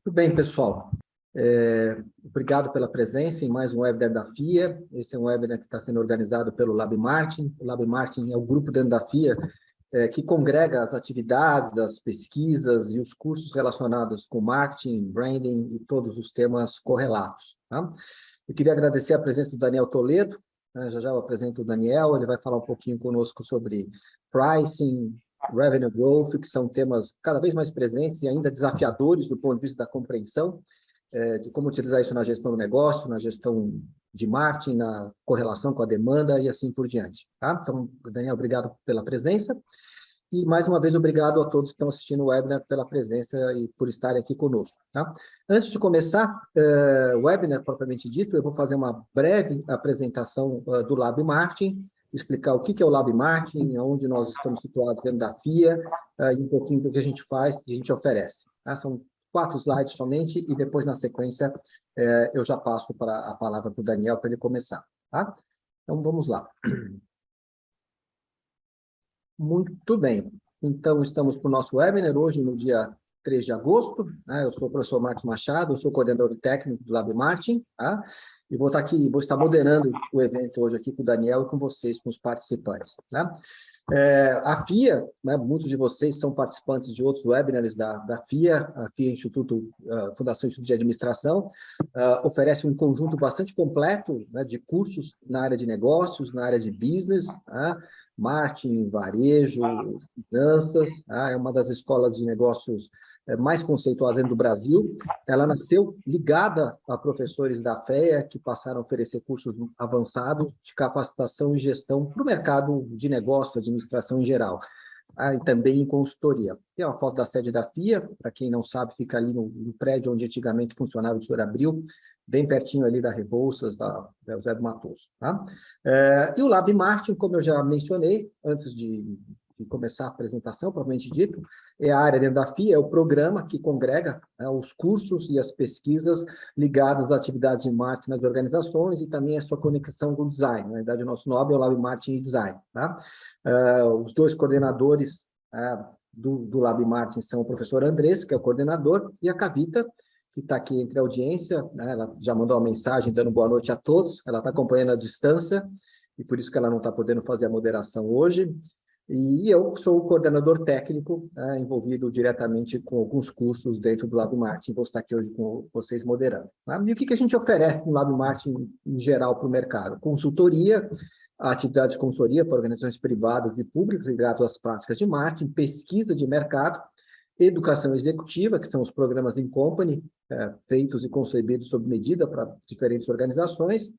Muito bem, pessoal. Obrigado pela presença em mais um webinar da FIA. Esse é um webinar que está sendo organizado pelo Lab Martin. O Lab Martin é o grupo dentro da FIA que congrega as atividades, as pesquisas e os cursos relacionados com marketing, branding e todos os temas correlatos. Tá? Eu queria agradecer a presença do Daniel Toledo. Já eu apresento o Daniel, ele vai falar um pouquinho conosco sobre pricing, revenue growth, que são temas cada vez mais presentes e ainda desafiadores do ponto de vista da compreensão de como utilizar isso na gestão do negócio, na gestão de marketing, na correlação com a demanda e assim por diante. Tá? Então, Daniel, obrigado pela presença. E, mais uma vez, obrigado a todos que estão assistindo o webinar pela presença e por estarem aqui conosco. Tá? Antes de começar o webinar propriamente dito, eu vou fazer uma breve apresentação do Lab Martin, explicar o que é o Lab Martin, onde nós estamos situados dentro da FIA, e um pouquinho do que a gente faz e a gente oferece. Tá? São 4 slides somente, e depois, na sequência, eu já passo a palavra para o Daniel para ele começar. Tá? Então, vamos lá. Muito bem. Então, estamos para o nosso webinar hoje, no dia 3 de agosto. Né? Eu sou o professor Marcos Machado, eu sou coordenador técnico do Lab Martin, tá? E vou estar moderando o evento hoje aqui com o Daniel e com vocês, com os participantes. Tá? A FIA, né, muitos de vocês são participantes de outros webinars da FIA, a FIA Fundação Instituto de Administração, oferece um conjunto bastante completo, né, de cursos na área de negócios, na área de business, tá? Marketing, varejo, finanças, tá? É uma das escolas de negócios mais conceituadas dentro do Brasil. Ela nasceu ligada a professores da FEA, que passaram a oferecer cursos avançados de capacitação e gestão para o mercado de negócio, administração em geral, e também em consultoria. Tem uma foto da sede da FIA, para quem não sabe, fica ali no prédio onde antigamente funcionava o Senhor Abril, bem pertinho ali da Rebouças, da José do Matoso. Tá? E o Lab Martin, como eu já mencionei, antes de começar a apresentação, propriamente dito, é a área dentro da FIA, é o programa que congrega, né, os cursos e as pesquisas ligadas às atividades de marketing nas organizações e também a sua conexão com o design. Na verdade, o nosso nome é o Lab Martin e Design. Tá? Os dois coordenadores do Lab Martin são o professor Andrés, que é o coordenador, e a Kavita, que está aqui entre a audiência, né? Ela já mandou uma mensagem dando boa noite a todos, ela está acompanhando à distância, e por isso que ela não está podendo fazer a moderação hoje. E eu sou o coordenador técnico, envolvido diretamente com alguns cursos dentro do Lab Martin, vou estar aqui hoje com vocês moderando. Tá? E o que a gente oferece no Lab Martin em geral para o mercado? Consultoria, atividade de consultoria para organizações privadas e públicas ligadas às práticas de marketing, pesquisa de mercado, educação executiva, que são os programas in company, feitos e concebidos sob medida para diferentes organizações,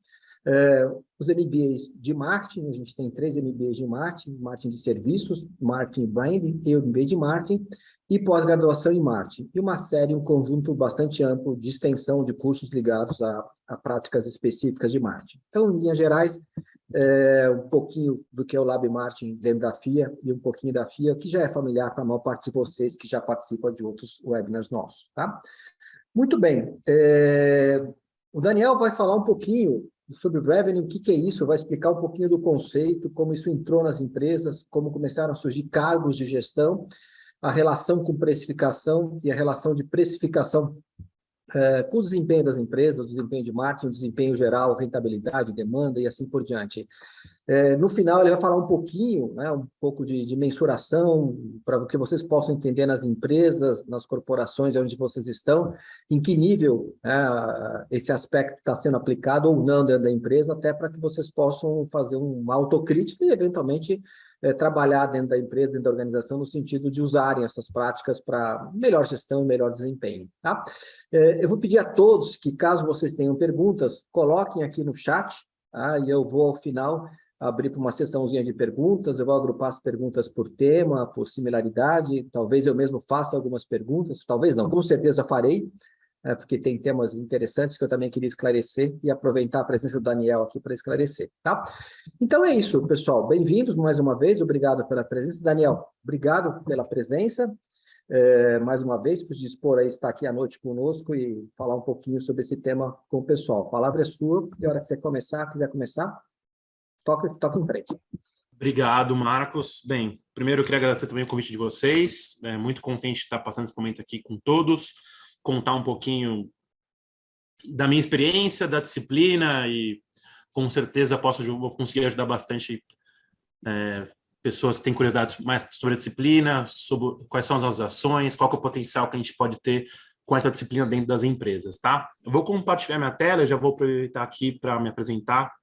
os MBAs de marketing, a gente tem 3 MBAs de marketing, marketing de serviços, marketing branding e o MBA de marketing, e pós-graduação em marketing, e uma série, um conjunto bastante amplo de extensão de cursos ligados a práticas específicas de marketing. Então, em linhas gerais, um pouquinho do que é o Lab Martin dentro da FIA e um pouquinho da FIA, que já é familiar para a maior parte de vocês que já participam de outros webinars nossos. Tá? Muito bem. O Daniel vai falar um pouquinho sobre revenue, o que é isso, vai explicar um pouquinho do conceito, como isso entrou nas empresas, como começaram a surgir cargos de gestão, a relação com precificação e a relação de precificação com o desempenho das empresas, o desempenho de marketing, o desempenho geral, rentabilidade, demanda e assim por diante. No final, ele vai falar um pouquinho, né, um pouco de mensuração, para que vocês possam entender nas empresas, nas corporações onde vocês estão, em que nível esse aspecto está sendo aplicado ou não dentro da empresa, até para que vocês possam fazer uma autocrítica e, eventualmente, trabalhar dentro da empresa, dentro da organização, no sentido de usarem essas práticas para melhor gestão e melhor desempenho. Tá? Eu vou pedir a todos que, caso vocês tenham perguntas, coloquem aqui no chat, tá? E eu vou, ao final, abrir para uma sessãozinha de perguntas, eu vou agrupar as perguntas por tema, por similaridade, talvez eu mesmo faça algumas perguntas, talvez não, com certeza farei, porque tem temas interessantes que eu também queria esclarecer e aproveitar a presença do Daniel aqui para esclarecer, tá? Então é isso, pessoal, bem-vindos mais uma vez, obrigado pela presença. Daniel, obrigado pela presença, mais uma vez, por dispor a estar aqui à noite conosco e falar um pouquinho sobre esse tema com o pessoal. A palavra é sua, e a hora que você quiser começar, toca em frente. Obrigado, Marcos. Bem, primeiro eu queria agradecer também o convite de vocês. Muito contente de estar passando esse momento aqui com todos, contar um pouquinho da minha experiência, da disciplina e com certeza vou conseguir ajudar bastante pessoas que têm curiosidade mais sobre a disciplina, sobre quais são as nossas ações, qual que é o potencial que a gente pode ter com essa disciplina dentro das empresas, tá? Eu vou compartilhar minha tela, eu já vou aproveitar aqui para me apresentar.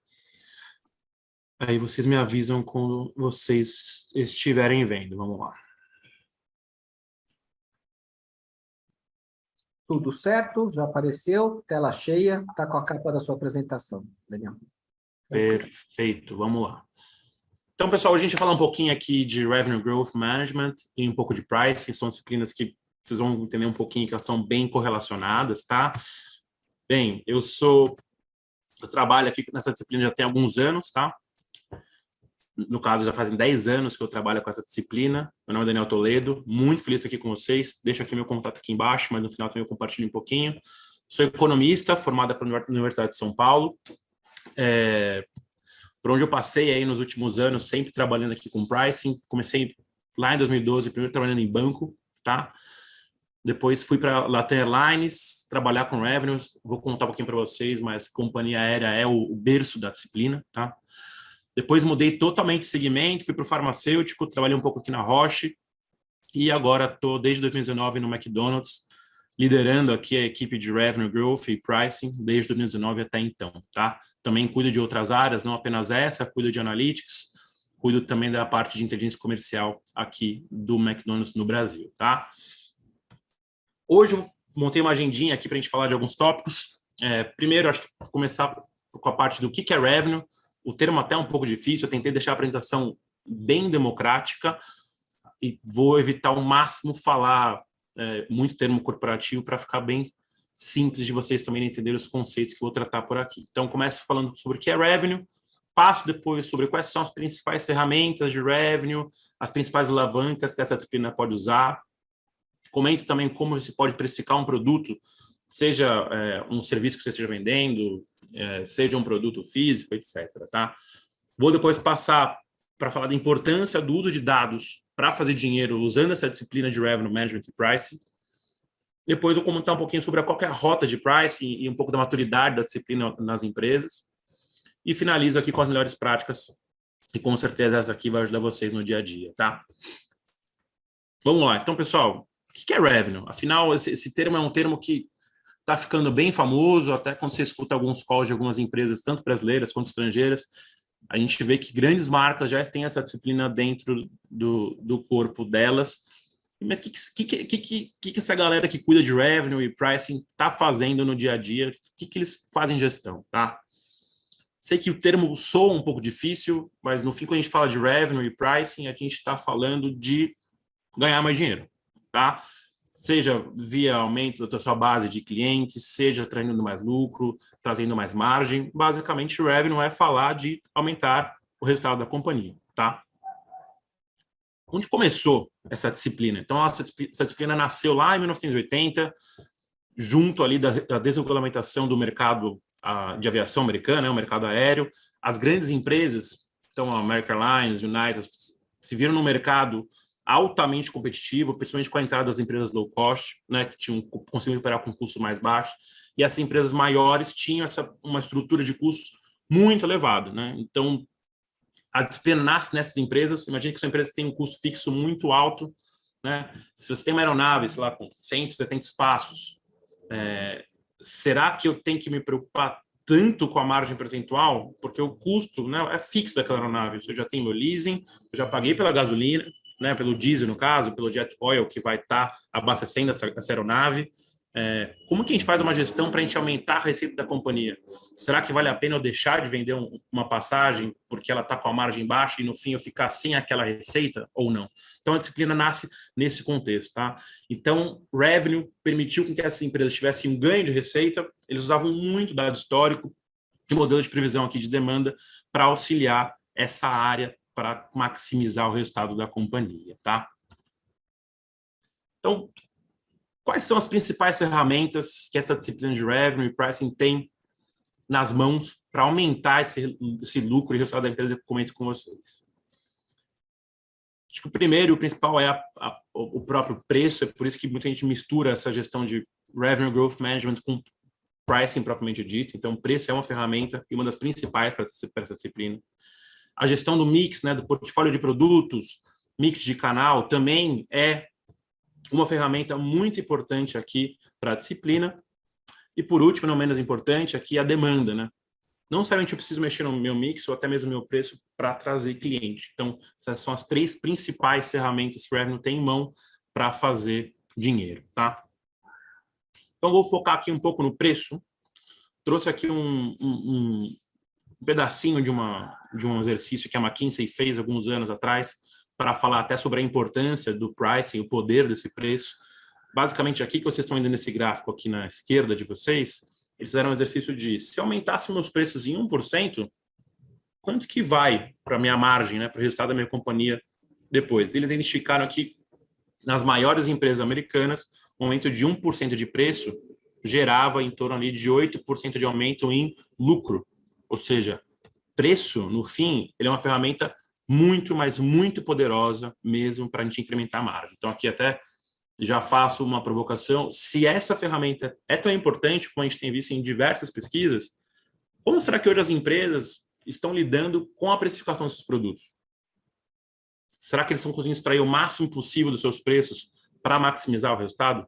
Aí vocês me avisam quando vocês estiverem vendo. Vamos lá. Tudo certo? Já apareceu? Tela cheia? Está com a capa da sua apresentação, Daniel. Perfeito, vamos lá. Então, pessoal, hoje a gente vai falar um pouquinho aqui de Revenue Growth Management e um pouco de Pricing. São disciplinas que vocês vão entender um pouquinho que elas estão bem correlacionadas, tá? Bem, eu trabalho aqui nessa disciplina já tem alguns anos, tá? No caso, já fazem 10 anos que eu trabalho com essa disciplina. Meu nome é Daniel Toledo, muito feliz de estar aqui com vocês. Deixo aqui meu contato aqui embaixo, mas no final também eu compartilho um pouquinho. Sou economista, formada pela Universidade de São Paulo. Por onde eu passei aí nos últimos anos, sempre trabalhando aqui com pricing. Comecei lá em 2012, primeiro trabalhando em banco, tá? Depois fui para Latam Airlines, trabalhar com revenues. Vou contar um pouquinho para vocês, mas companhia aérea é o berço da disciplina, tá? Depois mudei totalmente de segmento, fui para o farmacêutico, trabalhei um pouco aqui na Roche e agora estou desde 2019 no McDonald's, liderando aqui a equipe de Revenue Growth e Pricing desde 2019 até então, tá? Também cuido de outras áreas, não apenas essa, cuido de Analytics, cuido também da parte de inteligência comercial aqui do McDonald's no Brasil, tá? Hoje eu montei uma agendinha aqui para a gente falar de alguns tópicos. Primeiro, acho que vou começar com a parte do que é Revenue. O termo até é um pouco difícil, eu tentei deixar a apresentação bem democrática e vou evitar ao máximo falar muito termo corporativo para ficar bem simples de vocês também entenderem os conceitos que eu vou tratar por aqui. Então, começo falando sobre o que é Revenue, passo depois sobre quais são as principais ferramentas de Revenue, as principais alavancas que essa disciplina pode usar. Comento também como você pode precificar um produto, seja um serviço que você esteja vendendo, seja um produto físico, etc. Tá? Vou depois passar para falar da importância do uso de dados para fazer dinheiro usando essa disciplina de Revenue Management e Pricing. Depois vou comentar um pouquinho sobre qual é a rota de Pricing e um pouco da maturidade da disciplina nas empresas. E finalizo aqui com as melhores práticas e com certeza essa aqui vai ajudar vocês no dia a dia, tá? Vamos lá. Então, pessoal, o que é Revenue? Afinal, esse termo é um termo que está ficando bem famoso, até quando você escuta alguns calls de algumas empresas, tanto brasileiras quanto estrangeiras, a gente vê que grandes marcas já têm essa disciplina dentro do corpo delas. Mas o que essa galera que cuida de revenue e pricing está fazendo no dia a dia? O que eles fazem em gestão, tá? Sei que o termo soa um pouco difícil, mas no fim, quando a gente fala de revenue e pricing, a gente está falando de ganhar mais dinheiro, tá? Seja via aumento da sua base de clientes, seja trazendo mais lucro, trazendo mais margem. Basicamente, o revenue é falar de aumentar o resultado da companhia, tá? Onde começou essa disciplina? Então, essa disciplina nasceu lá em 1980, junto ali da desregulamentação do mercado de aviação americana, o mercado aéreo. As grandes empresas, então a American Airlines, United, se viram no mercado altamente competitivo, principalmente com a entrada das empresas low cost, né, que conseguiam operar com custos mais baixos, e as empresas maiores tinham uma estrutura de custos muito elevada, né? Então, a disciplina nasce nessas empresas. Imagina que sua empresa tem um custo fixo muito alto, né? Se você tem uma aeronave, sei lá, com 170 espaços, será que eu tenho que me preocupar tanto com a margem percentual? Porque o custo, né, é fixo daquela aeronave. Eu já tenho meu leasing, eu já paguei pela gasolina, né, pelo diesel, no caso, pelo jet oil que vai estar abastecendo essa aeronave. Como que a gente faz uma gestão para a gente aumentar a receita da companhia? Será que vale a pena eu deixar de vender uma passagem porque ela está com a margem baixa e no fim eu ficar sem aquela receita ou não? Então a disciplina nasce nesse contexto, tá? Então, revenue permitiu que essas empresas tivessem um ganho de receita, eles usavam muito dado histórico e modelo de previsão aqui de demanda para auxiliar essa área para maximizar o resultado da companhia, tá? Então, quais são as principais ferramentas que essa disciplina de revenue e pricing tem nas mãos para aumentar esse lucro e resultado da empresa que eu comento com vocês? Acho que o primeiro e o principal é o próprio preço, é por isso que muita gente mistura essa gestão de Revenue Growth Management com pricing propriamente dito. Então, preço é uma ferramenta e uma das principais para essa disciplina. A gestão do mix, né, do portfólio de produtos, mix de canal, também é uma ferramenta muito importante aqui para a disciplina. E, por último, não menos importante, aqui a demanda, né? Não necessariamente eu preciso mexer no meu mix ou até mesmo no meu preço para trazer cliente. Então, essas são as 3 principais ferramentas que o Revenue tem em mão para fazer dinheiro, tá? Então, vou focar aqui um pouco no preço. Trouxe aqui um pedacinho de um exercício que a McKinsey fez alguns anos atrás para falar até sobre a importância do pricing, o poder desse preço. Basicamente, aqui que vocês estão vendo nesse gráfico aqui na esquerda de vocês, eles fizeram um exercício de, se aumentasse meus preços em 1%, quanto que vai para a minha margem, né, para o resultado da minha companhia depois? Eles identificaram aqui, nas maiores empresas americanas, um aumento de 1% de preço gerava em torno ali de 8% de aumento em lucro. Ou seja, preço, no fim, ele é uma ferramenta muito, mas muito poderosa mesmo para a gente incrementar a margem. Então, aqui até já faço uma provocação. Se essa ferramenta é tão importante, como a gente tem visto em diversas pesquisas, como será que hoje as empresas estão lidando com a precificação desses produtos? Será que eles estão conseguindo extrair o máximo possível dos seus preços para maximizar o resultado?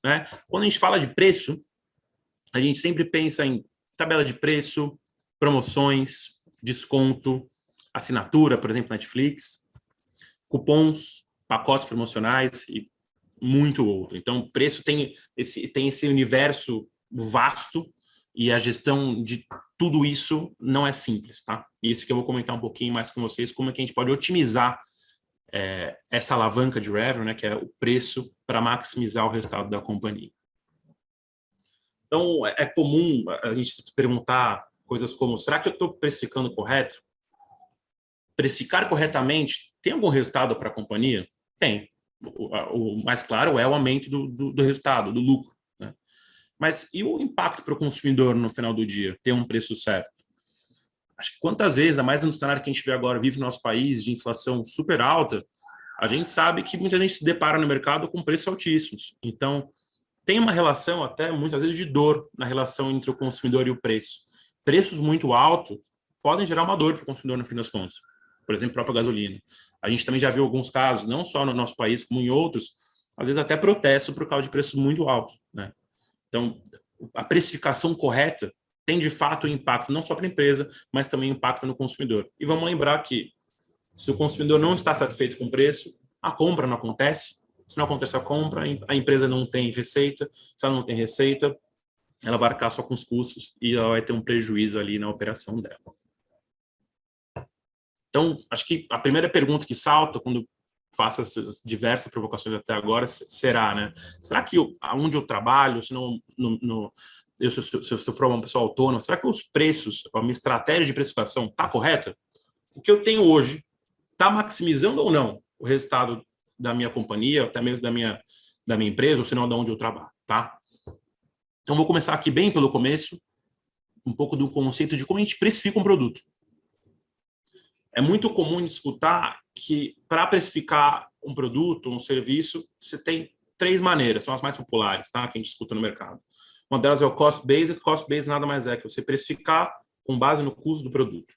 Né? Quando a gente fala de preço, a gente sempre pensa em tabela de preço, promoções, desconto, assinatura, por exemplo, Netflix, cupons, pacotes promocionais e muito outro. Então, o preço tem esse universo vasto e a gestão de tudo isso não é simples, tá? E isso que eu vou comentar um pouquinho mais com vocês, como é que a gente pode otimizar essa alavanca de revenue, né, que é o preço, para maximizar o resultado da companhia. Então, é comum a gente se perguntar coisas como, será que eu estou precificando correto? Precificar corretamente tem algum resultado para a companhia? Tem. O mais claro é o aumento do resultado, do lucro, né? Mas e o impacto para o consumidor no final do dia, ter um preço certo? Acho que quantas vezes, ainda mais no cenário que a gente vê agora, vive no nosso país, de inflação super alta, a gente sabe que muita gente se depara no mercado com preços altíssimos. Então, tem uma relação até, muitas vezes, de dor na relação entre o consumidor e o preço. Preços muito altos podem gerar uma dor para o consumidor no fim das contas. Por exemplo, a própria gasolina. A gente também já viu alguns casos, não só no nosso país, como em outros, às vezes até protesto por causa de preços muito altos, né? Então, a precificação correta tem, de fato, impacto não só para a empresa, mas também impacto no consumidor. E vamos lembrar que, se o consumidor não está satisfeito com o preço, a compra não acontece. Se não acontece a compra, a empresa não tem receita. Se ela não tem receita, ela vai arcar só com os custos e ela vai ter um prejuízo ali na operação dela. Então, acho que a primeira pergunta que salta quando faço essas diversas provocações até agora será, né? Será que aonde eu trabalho, se eu for uma pessoa autônoma, será que os preços, a minha estratégia de precificação está correta? O que eu tenho hoje está maximizando ou não o resultado da minha companhia, até mesmo da minha empresa, ou se não, de onde eu trabalho, tá? Então, vou começar aqui bem pelo começo, um pouco do conceito de como a gente precifica um produto. É muito comum escutar que, para precificar um produto, um serviço, você tem 3 maneiras, são as mais populares, tá? Que a gente escuta no mercado. Uma delas é o cost-based. Cost-based nada mais é que você precificar com base no custo do produto.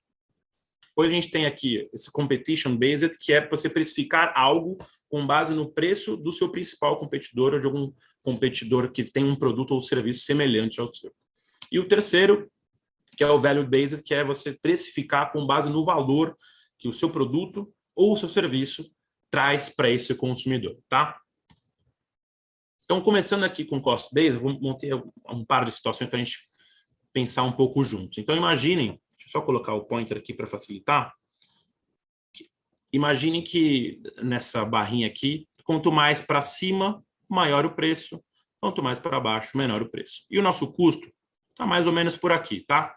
Depois a gente tem aqui esse competition-based, que é você precificar algo com base no preço do seu principal competidor ou de algum competidor que tem um produto ou serviço semelhante ao seu. E o terceiro, que é o value-based, que é você precificar com base no valor que o seu produto ou o seu serviço traz para esse consumidor, tá? Então, começando aqui com cost-based, vou ter um par de situações para a gente pensar um pouco juntos. Então, imaginem, deixa eu só colocar o pointer aqui para facilitar. Imaginem que nessa barrinha aqui, quanto mais para cima, maior o preço, quanto mais para baixo, menor o preço. E o nosso custo está mais ou menos por aqui, tá?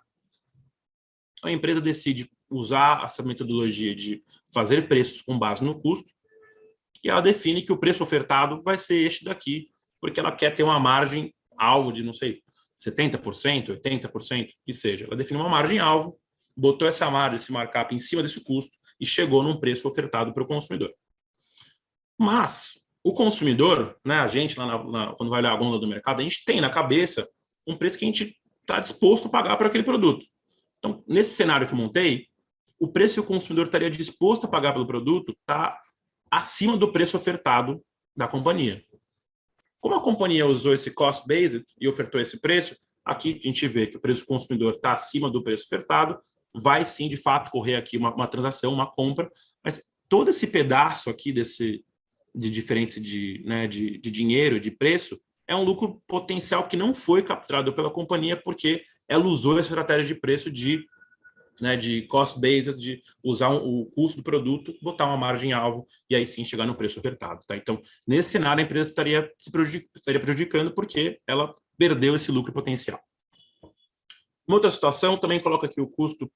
A empresa decide usar essa metodologia de fazer preços com base no custo e ela define que o preço ofertado vai ser este daqui, porque ela quer ter uma margem alvo de, não sei, 70%, 80%, que seja. Ela define uma margem alvo, botou essa margem, esse markup em cima desse custo e chegou num preço ofertado para o consumidor. Mas O consumidor, né, a gente, lá quando vai olhar a gôndola do mercado, a gente tem na cabeça um preço que a gente está disposto a pagar por aquele produto. Então, nesse cenário que eu montei, o preço que o consumidor estaria disposto a pagar pelo produto está acima do preço ofertado da companhia. Como a companhia usou esse cost-based e ofertou esse preço, aqui a gente vê que o preço do consumidor está acima do preço ofertado, vai sim, de fato, correr aqui uma transação, uma compra, mas todo esse pedaço aqui de diferença de dinheiro, de preço, é um lucro potencial que não foi capturado pela companhia porque ela usou a estratégia de preço de cost-based, de usar o custo do produto, botar uma margem-alvo e aí sim chegar no preço ofertado. Tá? Então, nesse cenário, a empresa estaria prejudicando porque ela perdeu esse lucro potencial. Uma outra situação, também coloca aqui o custo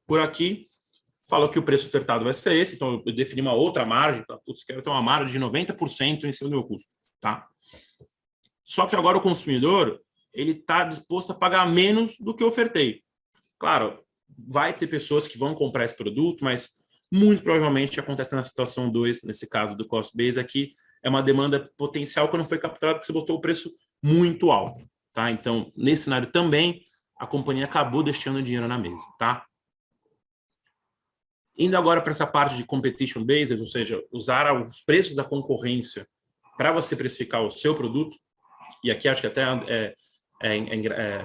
por aqui, fala que o preço ofertado vai ser esse, então eu defini uma outra margem, tá? Putz, quero ter uma margem de 90% em cima do meu custo. Tá? Só que agora o consumidor ele está disposto a pagar menos do que eu ofertei. Claro, vai ter pessoas que vão comprar esse produto, mas muito provavelmente acontece na situação 2, nesse caso do cost base, aqui é uma demanda potencial que não foi capturada porque você botou o preço muito alto. Tá? Então, nesse cenário também, a companhia acabou deixando dinheiro na mesa. Tá? Indo agora para essa parte de competition based, ou seja, usar os preços da concorrência para você precificar o seu produto, e aqui acho que até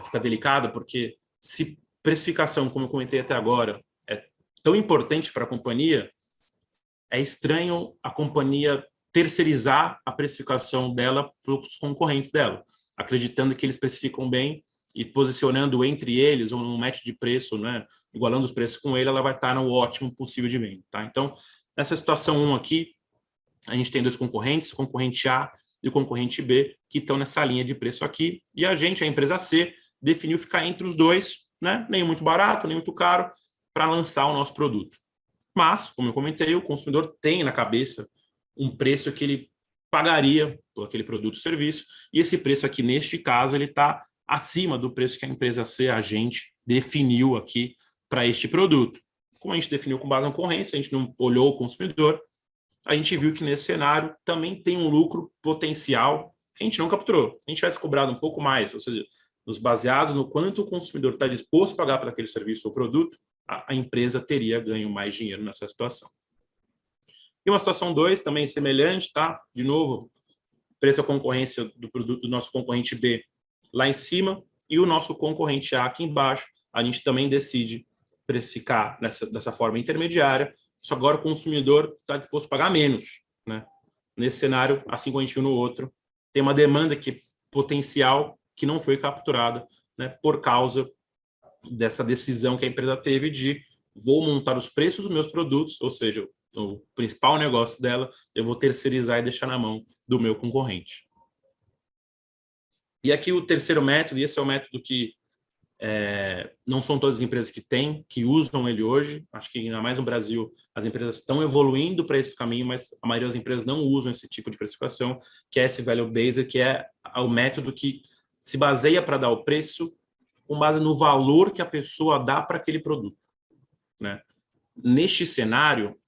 fica delicado, porque se precificação, como eu comentei até agora, é tão importante para a companhia, é estranho a companhia terceirizar a precificação dela para os concorrentes dela, acreditando que eles precificam bem e posicionando entre eles, ou num match de preço, né, igualando os preços com ele, ela vai estar no ótimo possível de venda. Tá? Então, nessa situação 1 aqui, a gente tem dois concorrentes, o concorrente A e o concorrente B, que estão nessa linha de preço aqui, e a empresa C, definiu ficar entre os dois, né, nem muito barato, nem muito caro, para lançar o nosso produto. Mas, como eu comentei, o consumidor tem na cabeça um preço que ele pagaria por aquele produto ou serviço, e esse preço aqui, neste caso, ele está acima do preço que a empresa C, a gente, definiu aqui para este produto. Como a gente definiu com base na concorrência, a gente não olhou o consumidor, a gente viu que nesse cenário também tem um lucro potencial que a gente não capturou. Se a gente tivesse cobrado um pouco mais, ou seja, nos baseados no quanto o consumidor está disposto a pagar por aquele serviço ou produto, a empresa teria ganho mais dinheiro nessa situação. E uma situação 2, também semelhante, tá? De novo, preço à concorrência do produto do nosso concorrente B lá em cima e o nosso concorrente A aqui embaixo. A gente também decide precificar dessa forma intermediária, só agora o consumidor está disposto a pagar menos. Né? Nesse cenário, assim como a gente viu no outro, tem uma demanda potencial que não foi capturada, né, por causa dessa decisão que a empresa teve de vou montar os preços dos meus produtos, ou seja, o principal negócio dela, eu vou terceirizar e deixar na mão do meu concorrente. E aqui o terceiro método, e esse é o método que não são todas as empresas que usam ele hoje, acho que ainda mais no Brasil as empresas estão evoluindo para esse caminho, mas a maioria das empresas não usam esse tipo de precificação, que é esse value based, que é o método que se baseia para dar o preço com base no valor que a pessoa dá para aquele produto. Né? Neste cenário,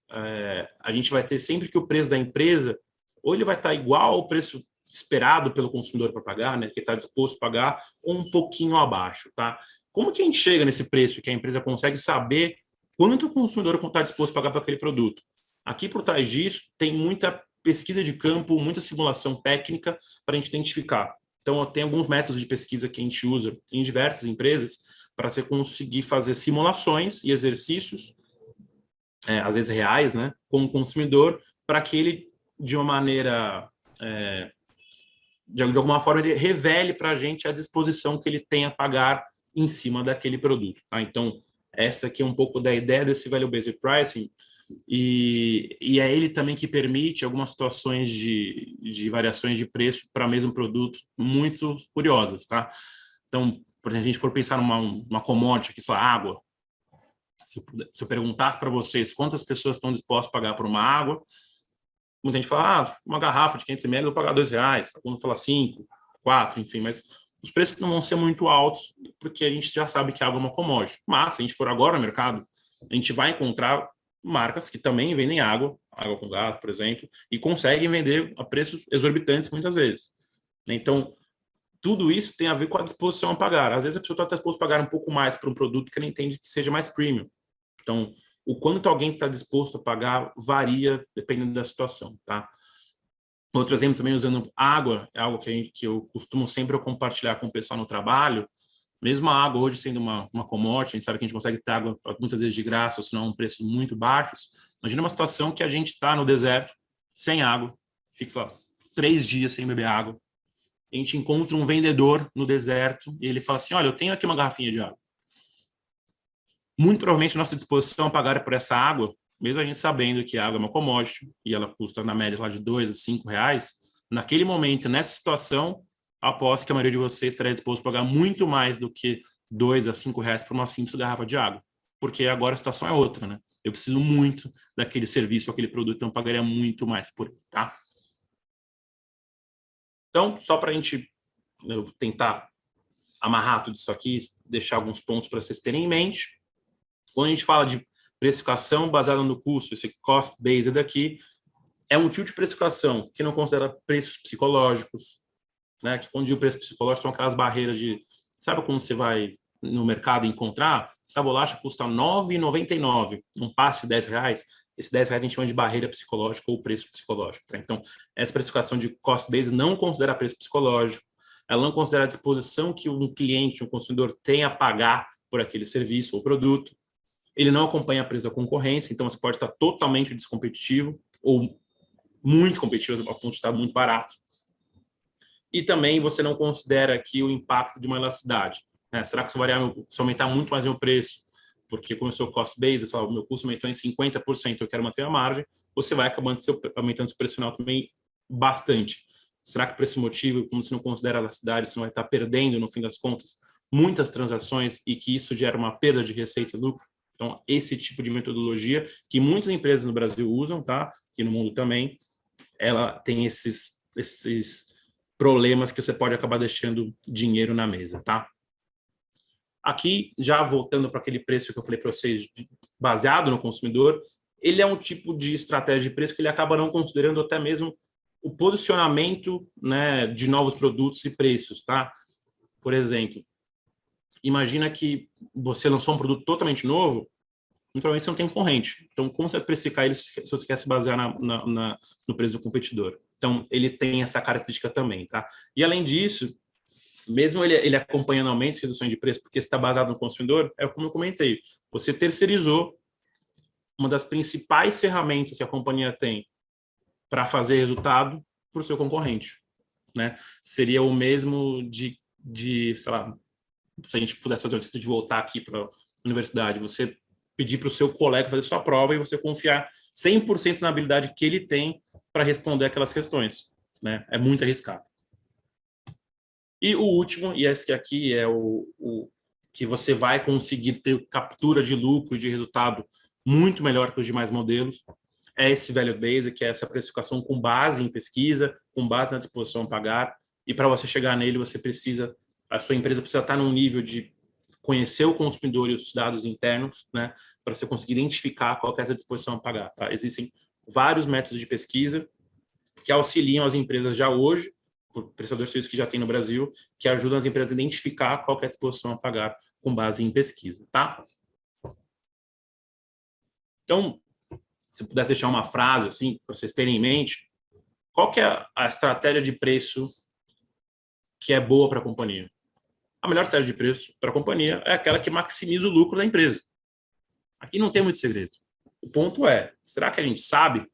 a gente vai ter sempre que o preço da empresa ou ele vai estar igual ao preço esperado pelo consumidor para pagar, né, que está disposto a pagar, ou um pouquinho abaixo. Tá? Como que a gente chega nesse preço que a empresa consegue saber quanto o consumidor está disposto a pagar para aquele produto? Aqui por trás disso tem muita pesquisa de campo, muita simulação técnica para a gente identificar. Então, tem alguns métodos de pesquisa que a gente usa em diversas empresas para você conseguir fazer simulações e exercícios, às vezes reais, né, com o consumidor, para que ele, de uma maneira, de alguma forma, ele revele para a gente a disposição que ele tem a pagar em cima daquele produto. Tá? Então, essa aqui é um pouco da ideia desse value-based pricing, e é ele também que permite algumas situações de variações de preço para o mesmo produto muito curiosas. Tá? Então, por exemplo, se a gente for pensar numa commodity, aqui, só água, se eu perguntasse para vocês quantas pessoas estão dispostas a pagar por uma água, muita gente fala, uma garrafa de 500 ml eu vou pagar R$2, quando fala 5, 4, enfim, mas os preços não vão ser muito altos, porque a gente já sabe que a água é uma commodity. Mas, se a gente for agora no mercado, a gente vai encontrar marcas que também vendem água com gás, por exemplo, e conseguem vender a preços exorbitantes muitas vezes. Então, tudo isso tem a ver com a disposição a pagar. Às vezes a pessoa está disposta a pagar um pouco mais por um produto que ela entende que seja mais premium. Então, o quanto alguém está disposto a pagar varia dependendo da situação, tá? Outro exemplo também, usando água, é algo que eu costumo sempre compartilhar com o pessoal no trabalho. Mesmo a água hoje sendo uma commodity, a gente sabe que a gente consegue ter água muitas vezes de graça, ou senão a um preço muito baixo. Imagina uma situação que a gente está no deserto, sem água, fica lá 3 dias sem beber água. A gente encontra um vendedor no deserto e ele fala assim, olha, eu tenho aqui uma garrafinha de água. Muito provavelmente a nossa disposição a pagar por essa água, mesmo a gente sabendo que a água é uma commodity e ela custa na média lá de R$2 a R$5, naquele momento, nessa situação, aposto que a maioria de vocês estaria disposto a pagar muito mais do que R$2 a R$5 por uma simples garrafa de água. Porque agora a situação é outra, né? Eu preciso muito daquele serviço, aquele produto, então eu pagaria muito mais por ele, tá? Então, só para a gente tentar amarrar tudo isso aqui, deixar alguns pontos para vocês terem em mente. Quando a gente fala de precificação baseada no custo, esse cost-based aqui, é um tipo de precificação que não considera preços psicológicos, né? Que quando digo preço psicológico são aquelas barreiras de... Sabe quando você vai no mercado encontrar? Essa bolacha custa R$ 9,99, um passe de R$10. Esse R$10 a gente chama de barreira psicológica ou preço psicológico. Tá? Então, essa precificação de cost-based não considera preço psicológico, ela não considera a disposição que um cliente, um consumidor tem a pagar por aquele serviço ou produto. Ele não acompanha a preço da concorrência, então você pode estar totalmente descompetitivo ou muito competitivo, a ponto de estar muito barato. E também você não considera aqui o impacto de uma elasticidade. Né? Será que se aumentar muito mais meu preço, porque como eu sou cost-based, o meu custo aumentou em 50%, eu quero manter a margem, você vai acabando aumentando seu preço final também bastante. Será que por esse motivo, como você não considera a elasticidade, você não vai estar perdendo, no fim das contas, muitas transações e que isso gera uma perda de receita e lucro? Então, esse tipo de metodologia que muitas empresas no Brasil usam, tá? E no mundo também, ela tem esses problemas que você pode acabar deixando dinheiro na mesa, tá? Aqui, já voltando para aquele preço que eu falei para vocês, baseado no consumidor, ele é um tipo de estratégia de preço que ele acaba não considerando até mesmo o posicionamento, né, de novos produtos e preços, tá? Por exemplo, imagina que você lançou um produto totalmente novo, provavelmente você não tem concorrente. Então, como você vai precificar ele se você quer se basear no preço do competidor? Então, ele tem essa característica também, tá? E, além disso, mesmo ele acompanhando aumentos e reduções de preço, porque está baseado no consumidor, é como eu comentei, você terceirizou uma das principais ferramentas que a companhia tem para fazer resultado para o seu concorrente, né? Seria o mesmo sei lá, se a gente pudesse fazer o exercício de voltar aqui para a universidade, você pedir para o seu colega fazer sua prova e você confiar 100% na habilidade que ele tem para responder aquelas questões, né? É muito arriscado. E o último, e esse aqui é o que você vai conseguir ter captura de lucro e de resultado muito melhor que os demais modelos, é esse value based, que é essa precificação com base em pesquisa, com base na disposição a pagar, e para você chegar nele, a sua empresa precisa estar num nível de conhecer o consumidor e os dados internos, né, para você conseguir identificar qual é essa disposição a pagar. Tá? Existem vários métodos de pesquisa que auxiliam as empresas já hoje, por prestadores de serviços que já tem no Brasil, que ajudam as empresas a identificar qual é a disposição a pagar com base em pesquisa. Tá? Então, se pudesse deixar uma frase assim, para vocês terem em mente, qual que é a estratégia de preço que é boa para a companhia? A melhor estratégia de preço para a companhia é aquela que maximiza o lucro da empresa. Aqui não tem muito segredo. O ponto é, será que a gente sabe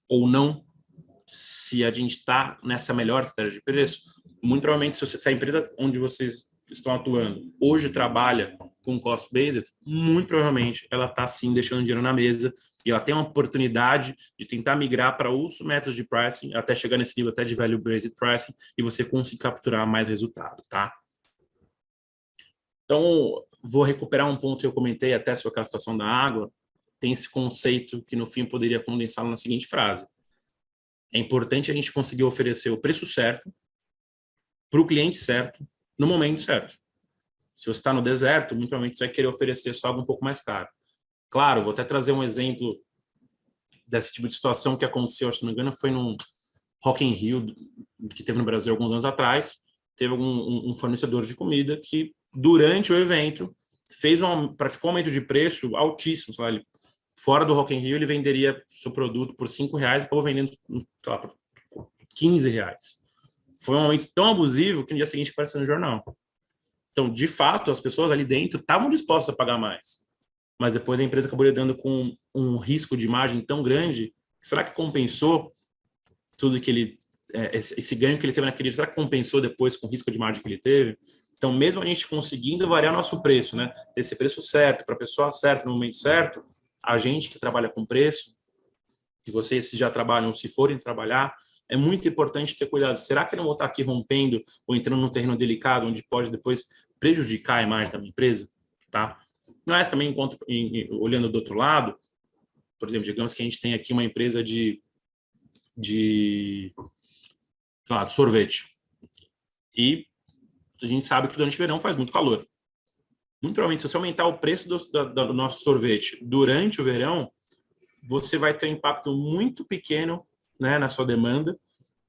ou não se a gente está nessa melhor estratégia de preço? Muito provavelmente, se a empresa onde vocês estão atuando hoje trabalha com cost-based, muito provavelmente ela está sim deixando dinheiro na mesa e ela tem uma oportunidade de tentar migrar para outros métodos de pricing, até chegar nesse nível até de value-based pricing, e você conseguir capturar mais resultado, tá? Então, vou recuperar um ponto que eu comentei até sobre a situação da água. Tem esse conceito que, no fim, poderia condensá-lo na seguinte frase. É importante a gente conseguir oferecer o preço certo para o cliente certo, no momento certo. Se você está no deserto, muito provavelmente você vai querer oferecer só algo um pouco mais caro. Claro, vou até trazer um exemplo desse tipo de situação que aconteceu, se não me engano, foi num Rock in Rio, que teve no Brasil alguns anos atrás. Teve um fornecedor de comida que, durante o evento, praticou um aumento de preço altíssimo. Sei lá, fora do Rock in Rio, ele venderia seu produto por R$5, acabou vendendo, sei lá, por R$15. Foi um aumento tão abusivo que no dia seguinte apareceu no jornal. Então, de fato, as pessoas ali dentro estavam dispostas a pagar mais. Mas depois a empresa acabou lidando com um risco de imagem tão grande. Será que compensou tudo que ele... esse ganho que ele teve naquele dia, será que compensou depois com o risco de margem que ele teve? Então, mesmo a gente conseguindo variar nosso preço, né, ter esse preço certo, para a pessoa certa, no momento certo, a gente que trabalha com preço, e vocês que já trabalham, se forem trabalhar, é muito importante ter cuidado. Será que eu não vou estar aqui rompendo ou entrando num terreno delicado, onde pode depois prejudicar a imagem da minha empresa? Tá? Mas também, olhando do outro lado, por exemplo, digamos que a gente tem aqui uma empresa de sorvete. E a gente sabe que durante o verão faz muito calor. Muito provavelmente, se você aumentar o preço do nosso sorvete durante o verão, você vai ter um impacto muito pequeno, né, na sua demanda,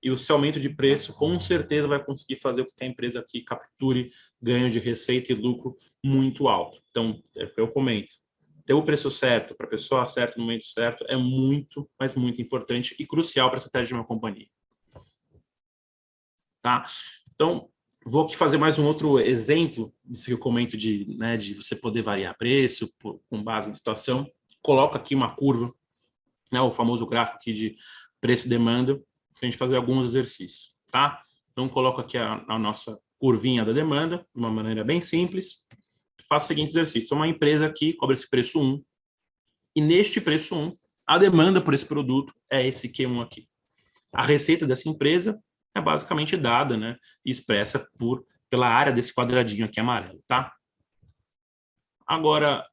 e o seu aumento de preço com certeza vai conseguir fazer com que a empresa aqui capture ganho de receita e lucro muito alto. Então, eu comento, ter o preço certo para a pessoa certa no momento certo é muito, mas muito importante e crucial para a estratégia de uma companhia. Tá? Então, vou aqui fazer mais um outro exemplo disso que eu comento de você poder variar preço com base em situação. Coloco aqui uma curva, né, o famoso gráfico aqui de preço e demanda, para a gente fazer alguns exercícios. Tá? Então, coloco aqui a nossa curvinha da demanda, de uma maneira bem simples. Faço o seguinte exercício. Uma empresa aqui cobra esse preço 1, e neste preço 1, a demanda por esse produto é esse Q1 aqui. A receita dessa empresa é basicamente dada, né, e expressa pela área desse quadradinho aqui amarelo, tá? Agora,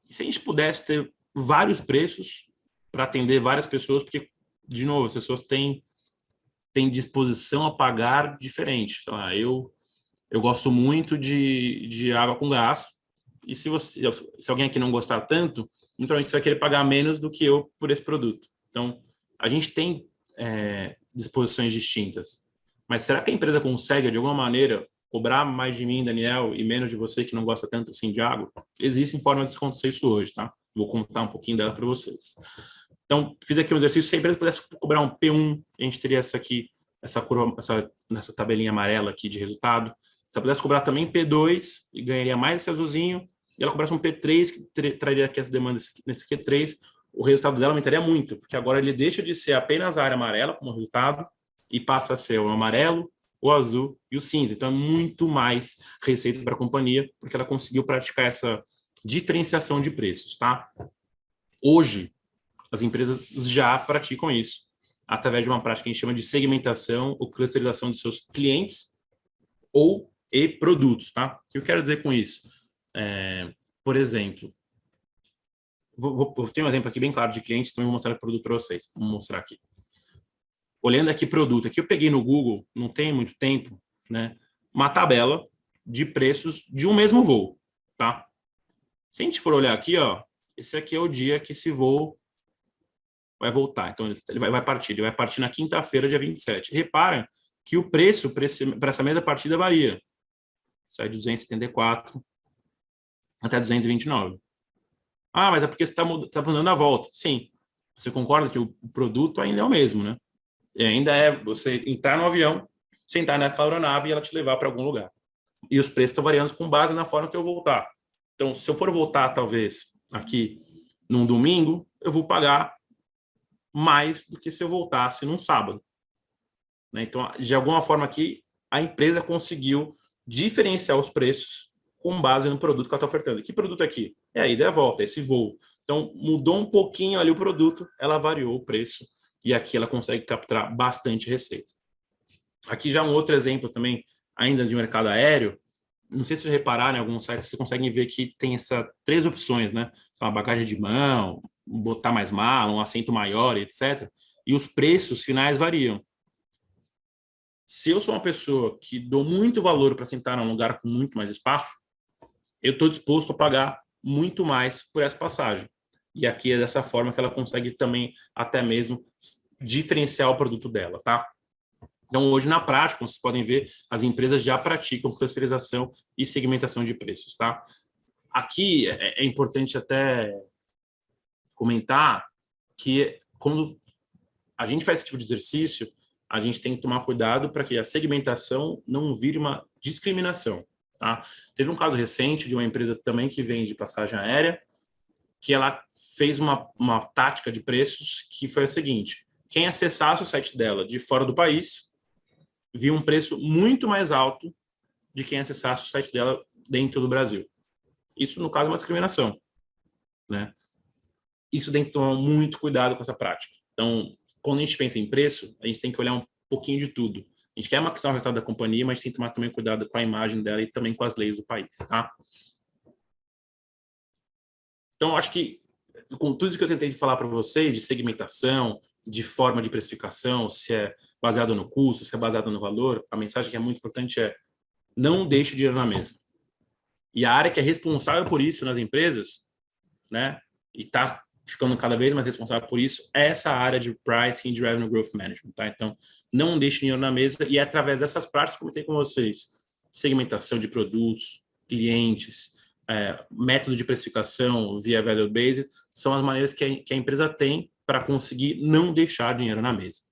se a gente pudesse ter vários preços para atender várias pessoas, porque, de novo, as pessoas têm disposição a pagar diferente. Então, eu gosto muito de água com gás, e se alguém aqui não gostar tanto, provavelmente você vai querer pagar menos do que eu por esse produto. Então, a gente tem disposições distintas. Mas será que a empresa consegue, de alguma maneira, cobrar mais de mim, Daniel, e menos de você que não gosta tanto assim de água? Existem formas de acontecer isso hoje, tá? Vou contar um pouquinho dela para vocês. Então, fiz aqui um exercício. Se a empresa pudesse cobrar um P1, a gente teria essa curva, nessa tabelinha amarela aqui de resultado. Se ela pudesse cobrar também P2 e ganharia mais esse azulzinho, e ela cobrasse um P3, que traria aqui as demandas nesse Q3, o resultado dela aumentaria muito, porque agora ele deixa de ser apenas a área amarela como resultado e passa a ser o amarelo, o azul e o cinza. Então, é muito mais receita para a companhia, porque ela conseguiu praticar essa diferenciação de preços, tá? Hoje, as empresas já praticam isso, através de uma prática que a gente chama de segmentação ou clusterização de seus clientes e produtos, tá? O que eu quero dizer com isso? Por exemplo, vou ter um exemplo aqui bem claro de cliente, também vou mostrar o produto para vocês. Vou mostrar aqui. Olhando aqui produto, aqui eu peguei no Google, não tem muito tempo, né, uma tabela de preços de um mesmo voo, tá? Se a gente for olhar aqui, ó, esse aqui é o dia que esse voo vai voltar. Então, ele vai partir na quinta-feira, dia 27. Repara que o preço para essa mesma partida varia. Sai de 274 até 229. Ah, mas é porque você está mudando a volta. Sim, você concorda que o produto ainda é o mesmo, né? E ainda é você entrar no avião, sentar naquela aeronave e ela te levar para algum lugar. E os preços estão variando com base na forma que eu voltar. Então, se eu for voltar, talvez, aqui num domingo, eu vou pagar mais do que se eu voltasse num sábado. Né? Então, de alguma forma aqui, a empresa conseguiu diferenciar os preços com base no produto que ela está ofertando. Que produto aqui? É a ida e a volta, é esse voo. Então, mudou um pouquinho ali o produto, ela variou o preço e aqui ela consegue capturar bastante receita. Aqui já um outro exemplo também, ainda de mercado aéreo. Não sei se vocês repararam em alguns sites, vocês conseguem ver que tem essas 3 opções, né? Uma bagagem de mão, botar mais mala, um assento maior, etc. E os preços finais variam. Se eu sou uma pessoa que dou muito valor para sentar num lugar com muito mais espaço, eu estou disposto a pagar muito mais por essa passagem. e aqui é dessa forma que ela consegue também até mesmo diferenciar o produto dela, tá? Então, hoje, na prática, como vocês podem ver, as empresas já praticam clusterização e segmentação de preços, tá? Aqui é importante até comentar que quando a gente faz esse tipo de exercício, a gente tem que tomar cuidado para que a segmentação não vire uma discriminação, tá? Teve um caso recente de uma empresa também que vende passagem aérea, que ela fez uma tática de preços que foi a seguinte: quem acessasse o site dela de fora do país via um preço muito mais alto de quem acessasse o site dela dentro do Brasil. Isso, no caso, é uma discriminação, né? Isso tem que tomar muito cuidado com essa prática. Então, quando a gente pensa em preço, a gente tem que olhar um pouquinho de tudo. A gente quer maximizar o resultado da companhia, mas tem que tomar também cuidado com a imagem dela e também com as leis do país, tá? Então, acho que com tudo isso que eu tentei falar para vocês, de segmentação, de forma de precificação, se é baseado no custo, se é baseado no valor, a mensagem que é muito importante é: não deixe o dinheiro na mesa. E a área que é responsável por isso nas empresas, né, e está ficando cada vez mais responsável por isso, é essa área de pricing e de revenue growth management, tá? Então, não deixe dinheiro na mesa, e é através dessas práticas que eu comentei com vocês: segmentação de produtos, clientes, método de precificação via value based, são as maneiras que a empresa tem para conseguir não deixar dinheiro na mesa.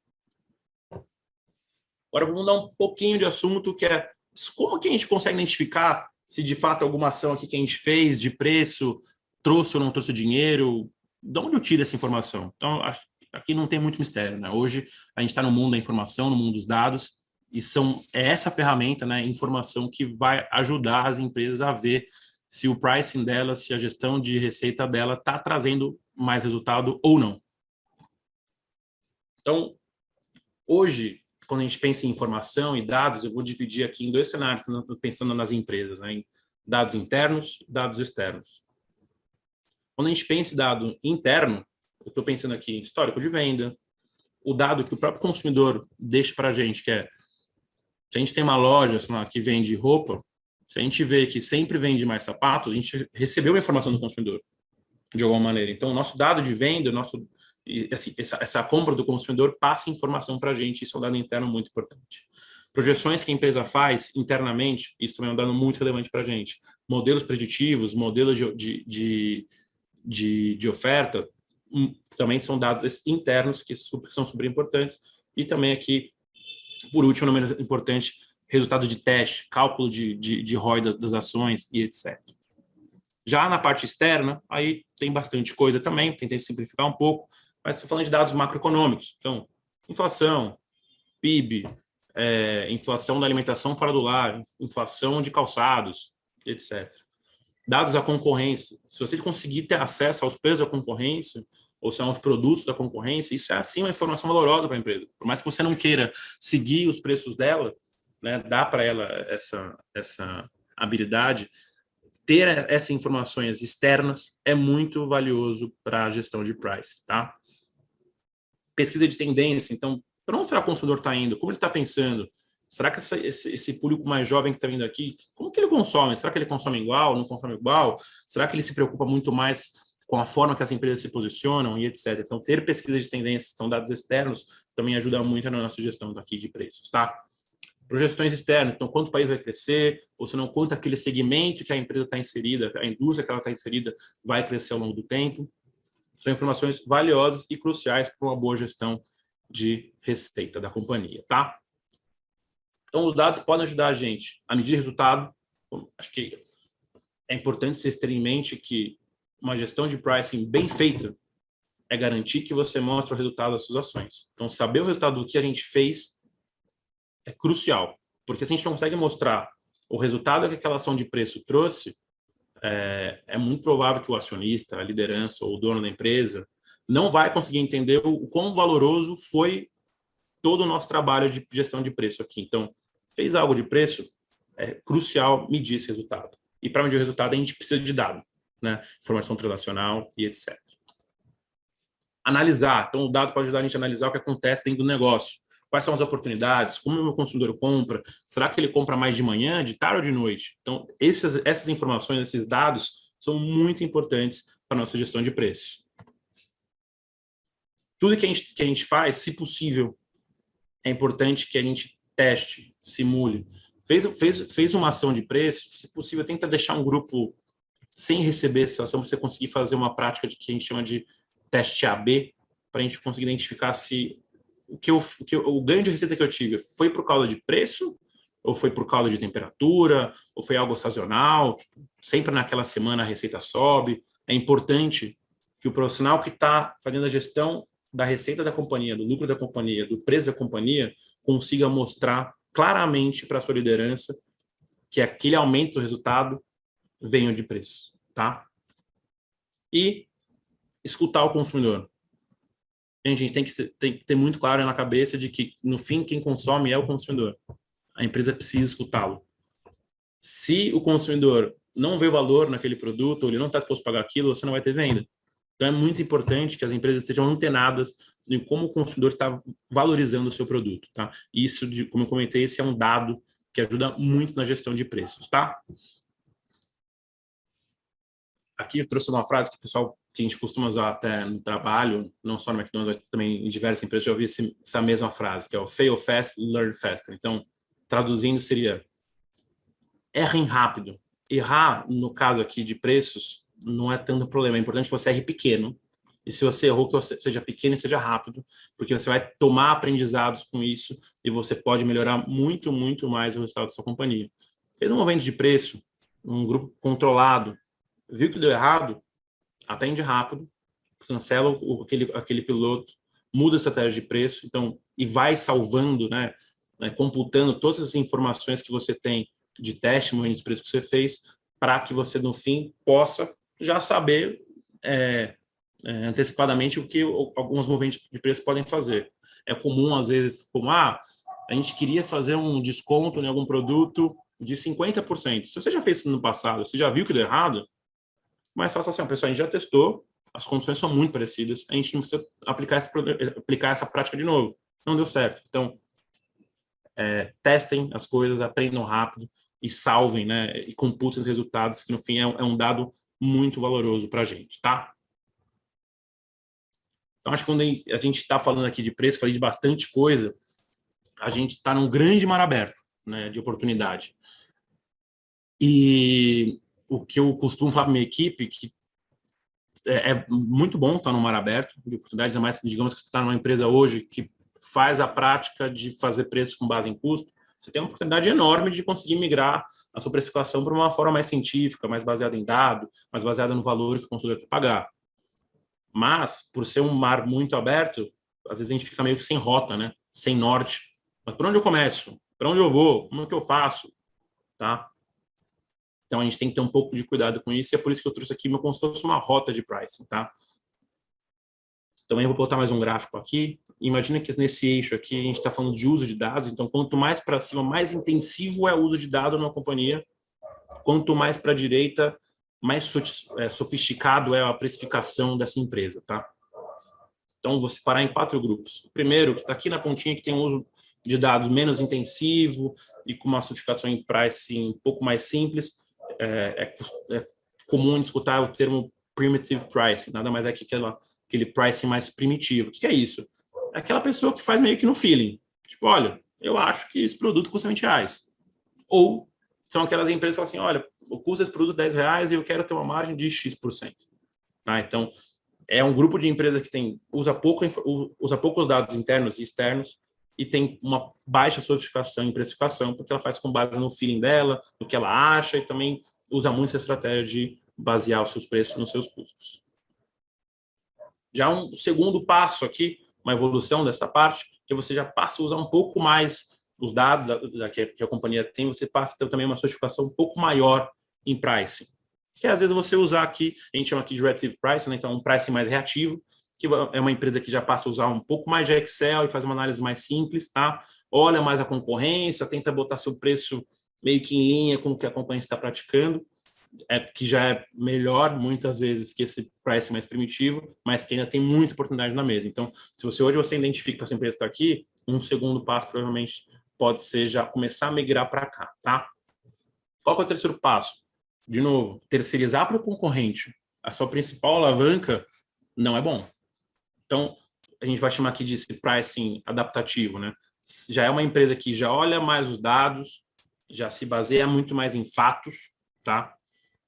Agora vamos mudar um pouquinho de assunto, que é como que a gente consegue identificar se de fato alguma ação aqui que a gente fez de preço trouxe ou não trouxe dinheiro. De onde eu tiro essa informação? Então, aqui não tem muito mistério, né? Hoje a gente está no mundo da informação, no mundo dos dados, e é essa ferramenta, né, informação, que vai ajudar as empresas a ver se o pricing dela, se a gestão de receita dela está trazendo mais resultado ou não. Então, hoje, quando a gente pensa em informação e dados, eu vou dividir aqui em dois cenários, pensando nas empresas, né, em dados internos e dados externos. Quando a gente pensa em dado interno, eu estou pensando aqui em histórico de venda, o dado que o próprio consumidor deixa para a gente, que é: se a gente tem uma loja, sei lá, que vende roupa, se a gente vê que sempre vende mais sapatos, a gente recebeu a informação do consumidor, de alguma maneira. Então, o nosso dado de venda, essa compra do consumidor passa informação para a gente, isso é um dado interno muito importante. Projeções que a empresa faz internamente, isso também é um dado muito relevante para a gente. Modelos preditivos, modelos de oferta, também são dados internos que são super importantes. E também aqui, por último, não menos importante, resultado de teste, cálculo de ROI das ações e etc. Já na parte externa, aí tem bastante coisa também, tentei simplificar um pouco, mas estou falando de dados macroeconômicos. Então, inflação, PIB, inflação da alimentação fora do lar, inflação de calçados, etc. Dados da concorrência. Se você conseguir ter acesso aos preços da concorrência, ou se aos produtos da concorrência, isso é, assim, uma informação valorosa para a empresa. Por mais que você não queira seguir os preços dela, né, dá para ela essa habilidade. Ter essas informações externas é muito valioso para a gestão de price, tá? Pesquisa de tendência. Então, para onde será que o consumidor está indo? Como ele está pensando? Será que esse público mais jovem que está vindo aqui, como que ele consome? Será que ele consome igual, não consome igual? Será que ele se preocupa muito mais com a forma que as empresas se posicionam e etc. Então, ter pesquisa de tendências, são dados externos, também ajuda muito na nossa gestão daqui de preços, tá? Projeções externas, então quanto o país vai crescer, ou se não, quanto aquele segmento que a empresa está inserida, a indústria que ela está inserida vai crescer ao longo do tempo. São informações valiosas e cruciais para uma boa gestão de receita da companhia, tá? Então, os dados podem ajudar a gente a medir resultado. Acho que é importante vocês terem em mente que uma gestão de pricing bem feita é garantir que você mostre o resultado das suas ações. Então, saber o resultado do que a gente fez é crucial, porque se a gente não consegue mostrar o resultado que aquela ação de preço trouxe, é muito provável que o acionista, a liderança ou o dono da empresa não vai conseguir entender o quão valoroso foi todo o nosso trabalho de gestão de preço aqui. Então, fez algo de preço, é crucial medir esse resultado. E para medir o resultado, a gente precisa de dado, né? Informação transacional e etc. Analisar. Então, o dado pode ajudar a gente a analisar o que acontece dentro do negócio. Quais são as oportunidades? Como o meu consumidor compra? Será que ele compra mais de manhã, de tarde ou de noite? Então, essas informações, esses dados são muito importantes para a nossa gestão de preços. tudo que a gente faz, se possível, é importante que a gente teste, simule. Fez uma ação de preço, se possível, tenta deixar um grupo sem receber essa ação, para você conseguir fazer uma prática de que a gente chama de teste AB, para a gente conseguir identificar se o ganho de receita que eu tive foi por causa de preço, ou foi por causa de temperatura, ou foi algo sazonal, sempre naquela semana a receita sobe. É importante que o profissional que está fazendo a gestão da receita da companhia, do lucro da companhia, do preço da companhia, consiga mostrar claramente para a sua liderança que aquele aumento do resultado venha de preço, tá? E escutar o consumidor. Gente, a gente tem que ter muito claro na cabeça de que, no fim, quem consome é o consumidor. A empresa precisa escutá-lo. Se o consumidor não vê o valor naquele produto, ou ele não está disposto a pagar aquilo, você não vai ter venda. Então, é muito importante que as empresas estejam antenadas em como o consumidor está valorizando o seu produto, tá? E isso, como eu comentei, esse é um dado que ajuda muito na gestão de preços, tá? Aqui eu trouxe uma frase que o pessoal, que a gente costuma usar até no trabalho, não só no McDonald's, mas também em diversas empresas, já ouvi essa mesma frase, que é o fail fast, learn faster. Então, traduzindo, seria errem rápido. Errar, no caso aqui de preços, não é tanto problema. É importante que você erre pequeno. E se você errou, que você seja pequeno e seja rápido, porque você vai tomar aprendizados com isso e você pode melhorar muito, muito mais o resultado da sua companhia. Fez um movimento de preço, um grupo controlado, viu que deu errado, aprende rápido, cancela aquele piloto, muda a estratégia de preço, então, e vai salvando, computando todas as informações que você tem de teste, movimento de preço que você fez, para que você, no fim, possa já saber antecipadamente o que alguns movimentos de preço podem fazer. É comum, às vezes, como, a gente queria fazer um desconto em algum produto de 50%. Se você já fez isso no passado, você já viu que deu errado, mas faça assim, pessoal, a gente já testou, as condições são muito parecidas, a gente não precisa aplicar essa prática de novo. Não deu certo. Então, testem as coisas, aprendam rápido e salvem, e computem os resultados, que no fim é um dado muito valoroso para a gente, tá? Então, acho que quando a gente está falando aqui de preço, falei de bastante coisa, a gente está num grande mar aberto, de oportunidade. E o que eu costumo falar para minha equipe, que é muito bom estar no mar aberto de oportunidades, mas digamos que você está numa empresa hoje que faz a prática de fazer preço com base em custo, você tem uma oportunidade enorme de conseguir migrar a sua precificação para uma forma mais científica, mais baseada em dado, mais baseada no valor que o consumidor quer pagar. Mas, por ser um mar muito aberto, às vezes a gente fica meio que sem rota, sem norte. Mas por onde eu começo? Para onde eu vou? Como é que eu faço? Tá? Então, a gente tem que ter um pouco de cuidado com isso, e é por isso que eu trouxe aqui como se fosse uma rota de pricing, tá? Também vou botar mais um gráfico aqui. Imagina que nesse eixo aqui a gente está falando de uso de dados, então quanto mais para cima, mais intensivo é o uso de dados numa companhia, quanto mais para a direita, mais sofisticado é a precificação dessa empresa, tá? Então, vou separar em 4 grupos. O primeiro, que está aqui na pontinha, que tem um uso de dados menos intensivo e com uma sofisticação em pricing um pouco mais simples, é comum escutar o termo primitive pricing, nada mais é que aquele pricing mais primitivo. O que é isso? É aquela pessoa que faz meio que no feeling. Tipo, olha, eu acho que esse produto custa R$20. Ou são aquelas empresas que falam assim, olha, o custo desse produto é R$10 e eu quero ter uma margem de X%. Tá? Então, é um grupo de empresas que usa poucos dados internos e externos e tem uma baixa sofisticação em precificação, porque ela faz com base no feeling dela, no que ela acha, e também usa muito essa estratégia de basear os seus preços nos seus custos. Já um segundo passo aqui, uma evolução dessa parte, que você já passa a usar um pouco mais os dados que a companhia tem, você passa a ter também uma sofisticação um pouco maior em pricing. Que às vezes você usar aqui, a gente chama aqui de reactive pricing, então um pricing mais reativo, que é uma empresa que já passa a usar um pouco mais de Excel e faz uma análise mais simples, tá? Olha mais a concorrência, tenta botar seu preço meio que em linha com o que a companhia está praticando, que já é melhor muitas vezes que esse pricing mais primitivo, mas que ainda tem muita oportunidade na mesa. Então, se hoje você identifica que a sua empresa está aqui, um segundo passo provavelmente pode ser já começar a migrar para cá, tá? Qual que é o terceiro passo? De novo, terceirizar para o concorrente a sua principal alavanca não é bom. Então, a gente vai chamar aqui de pricing adaptativo, né? Já é uma empresa que já olha mais os dados, já se baseia muito mais em fatos, tá?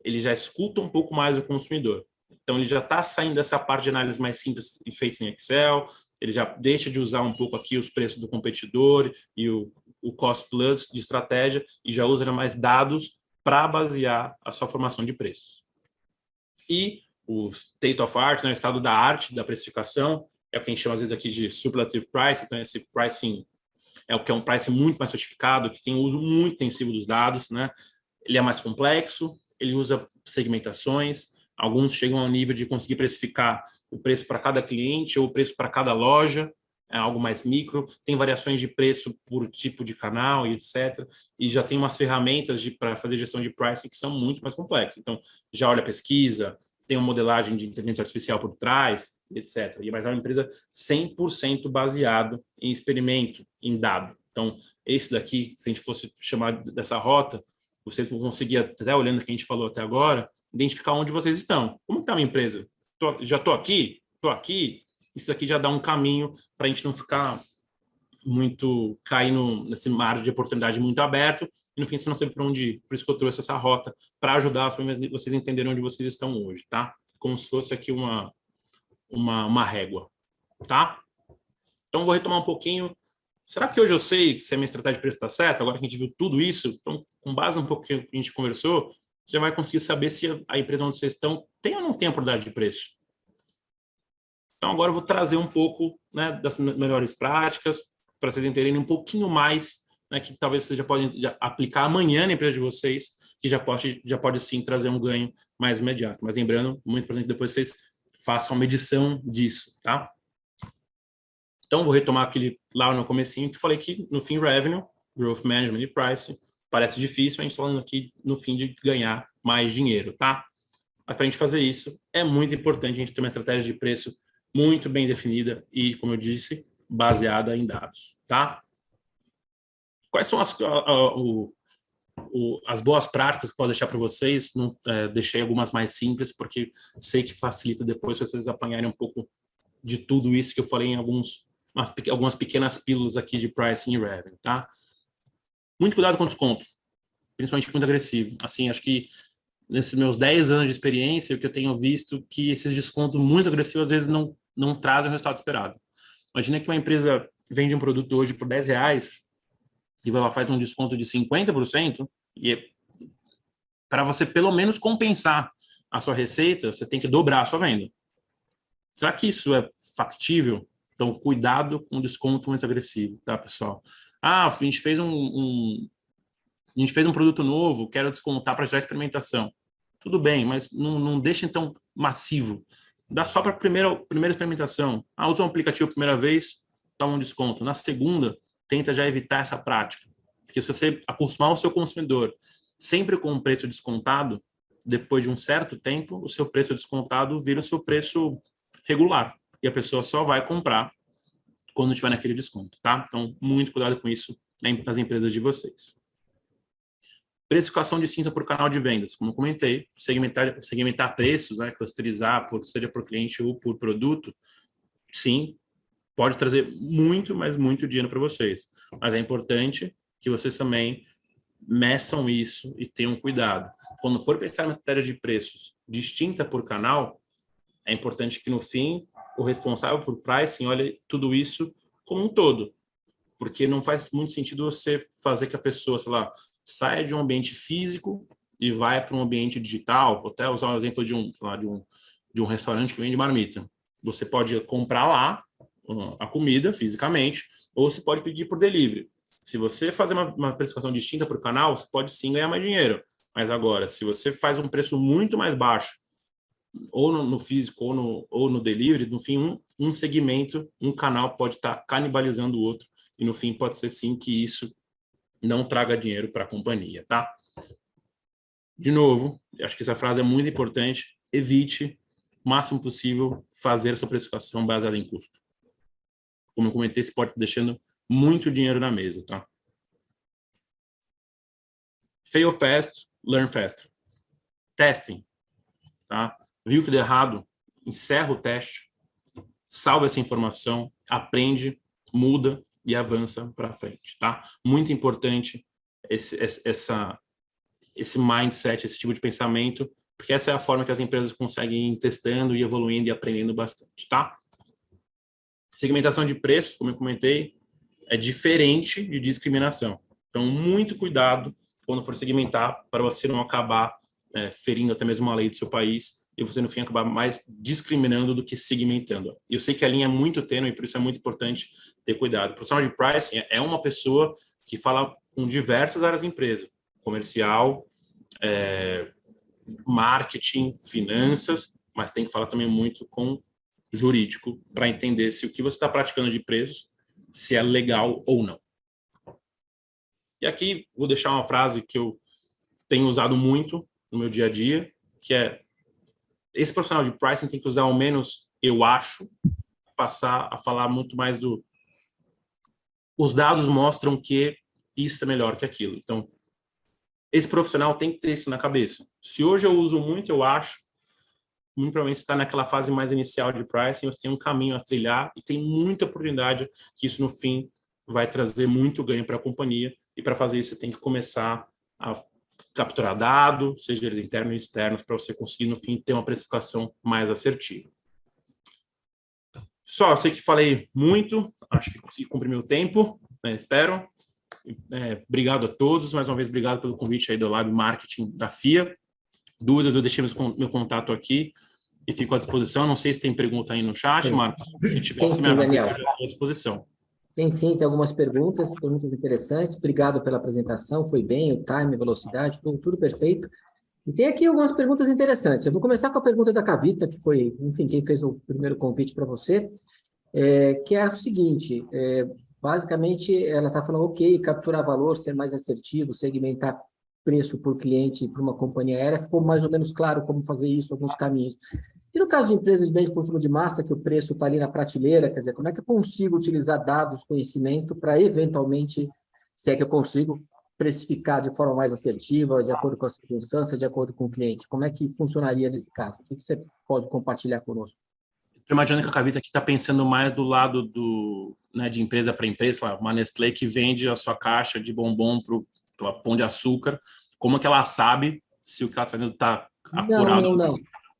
Ele já escuta um pouco mais o consumidor. Então, ele já está saindo dessa parte de análise mais simples e feitas em Excel, ele já deixa de usar um pouco aqui os preços do competidor e o cost plus de estratégia e já usa mais dados para basear a sua formação de preços. E o state of art, né, o estado da arte da precificação, é o que a gente chama às vezes aqui de superlative price, então esse pricing é o que é um pricing muito mais sofisticado, que tem um uso muito intensivo dos dados, né? Ele é mais complexo, ele usa segmentações, alguns chegam ao nível de conseguir precificar o preço para cada cliente ou o preço para cada loja, é algo mais micro, tem variações de preço por tipo de canal e etc. E já tem umas ferramentas para fazer gestão de pricing que são muito mais complexas. Então, já olha a pesquisa, tem uma modelagem de inteligência artificial por trás, etc. E mais é uma empresa 100% baseado em experimento, em dado. Então, esse daqui, se a gente fosse chamar dessa rota, vocês vão conseguir, até olhando o que a gente falou até agora, identificar onde vocês estão. Como está a minha empresa? Já estou aqui? Estou aqui? Isso aqui já dá um caminho para a gente não ficar muito caindo nesse mar de oportunidade muito aberto e no fim você não sabe para onde ir. Por isso que eu trouxe essa rota para ajudar vocês a entenderem onde vocês estão hoje, tá? Como se fosse aqui uma régua, tá? Então vou retomar um pouquinho. Será que hoje eu sei se a minha estratégia de preço está certa? Agora que a gente viu tudo isso, então com base um pouco que a gente conversou, você já vai conseguir saber se a empresa onde vocês estão tem ou não tem a oportunidade de preço. Então, agora eu vou trazer um pouco, né, das melhores práticas para vocês entenderem um pouquinho mais, né, que talvez vocês já podem aplicar amanhã na empresa de vocês, que já pode sim trazer um ganho mais imediato. Mas lembrando, muito importante que depois vocês façam a medição disso, tá? Então, vou retomar aquele lá no comecinho que falei que no fim, revenue, growth management e pricing, parece difícil, mas a gente está falando aqui no fim de ganhar mais dinheiro, tá? Mas para a gente fazer isso, é muito importante a gente ter uma estratégia de preço muito bem definida e, como eu disse, baseada em dados, tá? Quais são as boas práticas que eu posso deixar para vocês? Não, deixei algumas mais simples, porque sei que facilita depois vocês apanharem um pouco de tudo isso que eu falei em algumas pequenas pílulas aqui de pricing e revenue, tá? Muito cuidado com desconto, principalmente muito agressivo. Assim, acho que nesses meus 10 anos de experiência, o que eu tenho visto que esses descontos muito agressivos às vezes não trazem o resultado esperado. Imagina que uma empresa vende um produto hoje por R$10 e ela faz um desconto de 50%, e para você pelo menos compensar a sua receita, você tem que dobrar a sua venda. Será que isso é factível? Então, cuidado com desconto muito agressivo, tá, pessoal? A gente fez a gente fez um produto novo, quero descontar para já experimentação. Tudo bem, mas não deixa então massivo. Dá só para a primeira experimentação. Usa um aplicativo a primeira vez, toma um desconto. Na segunda, tenta já evitar essa prática. Porque se você acostumar o seu consumidor sempre com um preço descontado, depois de um certo tempo, o seu preço descontado vira o seu preço regular. E a pessoa só vai comprar quando estiver naquele desconto, tá? Então, muito cuidado com isso nas empresas de vocês. Precificação distinta por canal de vendas, como eu comentei, segmentar preços, né, clusterizar, seja por cliente ou por produto, sim, pode trazer muito, mas muito dinheiro para vocês. Mas é importante que vocês também meçam isso e tenham cuidado. Quando for pensar em estratégia de preços distinta por canal, é importante que no fim o responsável por pricing olhe tudo isso como um todo, porque não faz muito sentido você fazer que a pessoa, sei lá, saia de um ambiente físico e vai para um ambiente digital. Vou até usar o exemplo de um restaurante que vende marmita. Você pode comprar lá a comida fisicamente, ou você pode pedir por delivery. Se você fazer uma precificação distinta para o canal, você pode sim ganhar mais dinheiro. Mas agora, se você faz um preço muito mais baixo, ou no físico ou no delivery, no fim, um segmento, um canal pode estar canibalizando o outro. E no fim, pode ser sim que isso não traga dinheiro para a companhia, tá? De novo, acho que essa frase é muito importante. Evite, o máximo possível, fazer essa precificação baseada em custo. Como eu comentei, você pode estar deixando muito dinheiro na mesa, tá? Fail fast, learn fast. Testing, tá? Viu que deu errado? Encerra o teste. salva essa informação, aprende, muda e avança para frente, tá? Muito importante esse mindset, esse tipo de pensamento, porque essa é a forma que as empresas conseguem ir testando e evoluindo e aprendendo bastante, tá? Segmentação de preços, como eu comentei, é diferente de discriminação. Então, muito cuidado quando for segmentar para você não acabar ferindo até mesmo uma lei do seu país e você, no fim, acabar mais discriminando do que segmentando. E eu sei que a linha é muito tênue e por isso é muito importante ter cuidado. O profissional de pricing é uma pessoa que fala com diversas áreas da empresa, comercial, marketing, finanças, mas tem que falar também muito com jurídico para entender se o que você está praticando de preço, se é legal ou não. E aqui vou deixar uma frase que eu tenho usado muito no meu dia a dia, que é: esse profissional de pricing tem que usar ao menos "eu acho", passar a falar muito mais do os dados mostram que isso é melhor que aquilo. Então, esse profissional tem que ter isso na cabeça. Se hoje eu uso muito "eu acho", muito provavelmente você está naquela fase mais inicial de pricing, você tem um caminho a trilhar e tem muita oportunidade que isso, no fim, vai trazer muito ganho para a companhia. E para fazer isso, você tem que começar a capturar dados, seja eles internos e externos, para você conseguir, no fim, ter uma precificação mais assertiva. Pessoal, eu sei que falei muito, acho que consegui cumprir meu tempo, espero. Obrigado a todos, mais uma vez, obrigado pelo convite aí do Lab Marketing da FIA. Dúvidas, eu deixei meu contato aqui e fico à disposição. Não sei se tem pergunta aí no chat, Marcos. Se tiver, Tem você me sim, avisa, Daniel. eu já estou à disposição. Tem sim, tem algumas perguntas interessantes. Obrigado pela apresentação, foi bem, o time, a velocidade, tudo perfeito. E tem aqui algumas perguntas interessantes. Eu vou começar com a pergunta da Cavita, que foi, enfim, quem fez o primeiro convite para você, que é o seguinte: basicamente, ela está falando, ok, capturar valor, ser mais assertivo, segmentar preço por cliente para uma companhia aérea, ficou mais ou menos claro como fazer isso, alguns caminhos. E no caso de empresas de bens de consumo de massa, que o preço está ali na prateleira, quer dizer, como é que eu consigo utilizar dados, conhecimento, para eventualmente, se é que eu consigo, precificar de forma mais assertiva, de acordo com a circunstância, de acordo com o cliente? Como é que funcionaria nesse caso? O que você pode compartilhar conosco? Estou imaginando que a Cavita aqui está pensando mais do lado de empresa para empresa, uma Nestlé que vende a sua caixa de bombom para Pão de Açúcar. Como é que ela sabe se o que ela está fazendo está apurado? Não.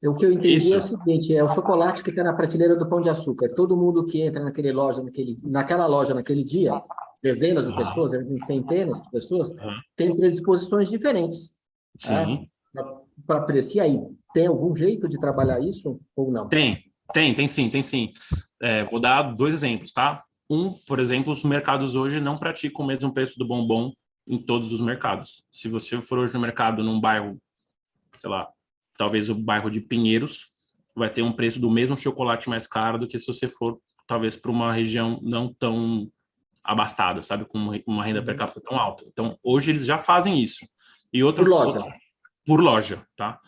O que eu entendi é Isso? o seguinte: é o chocolate que está na prateleira do Pão de Açúcar. Todo mundo que entra naquela loja naquele dia, dezenas de pessoas, centenas de pessoas, tem predisposições diferentes, tá? Sim. Para preço. E aí, tem algum jeito de trabalhar isso ou não? Tem sim. Vou dar 2 exemplos, tá? Por exemplo, os mercados hoje não praticam o mesmo preço do bombom em todos os mercados. Se você for hoje no mercado num bairro, sei lá, talvez o bairro de Pinheiros, vai ter um preço do mesmo chocolate mais caro do que se você for, talvez, para uma região não tão abastada, sabe? Com uma renda per capita tão alta. Então, hoje eles já fazem isso. E Por loja. por loja, tá?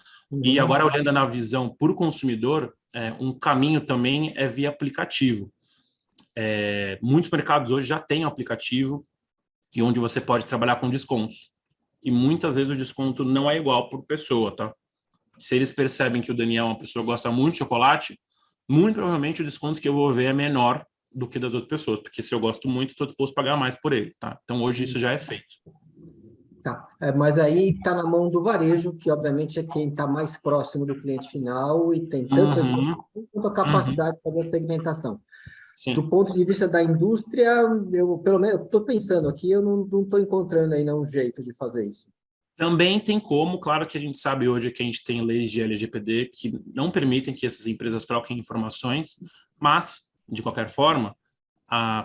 E Uhum. agora, olhando na visão por consumidor, um caminho também é via aplicativo. Muitos mercados hoje já têm um aplicativo e onde você pode trabalhar com descontos. E muitas vezes o desconto não é igual por pessoa, tá? Se eles percebem que o Daniel é uma pessoa que gosta muito de chocolate, muito provavelmente o desconto que eu vou ver é menor do que das outras pessoas, porque se eu gosto muito, estou disposto a pagar mais por ele, tá? Então hoje isso já é feito. Tá. Mas aí está na mão do varejo, que obviamente é quem está mais próximo do cliente final e tem tanta quanto a capacidade de fazer a segmentação. Sim. Do ponto de vista da indústria, eu pelo menos estou pensando aqui, eu não estou encontrando ainda um jeito de fazer isso. Também tem como, claro que a gente sabe hoje que a gente tem leis de LGPD que não permitem que essas empresas troquem informações, mas, de qualquer forma,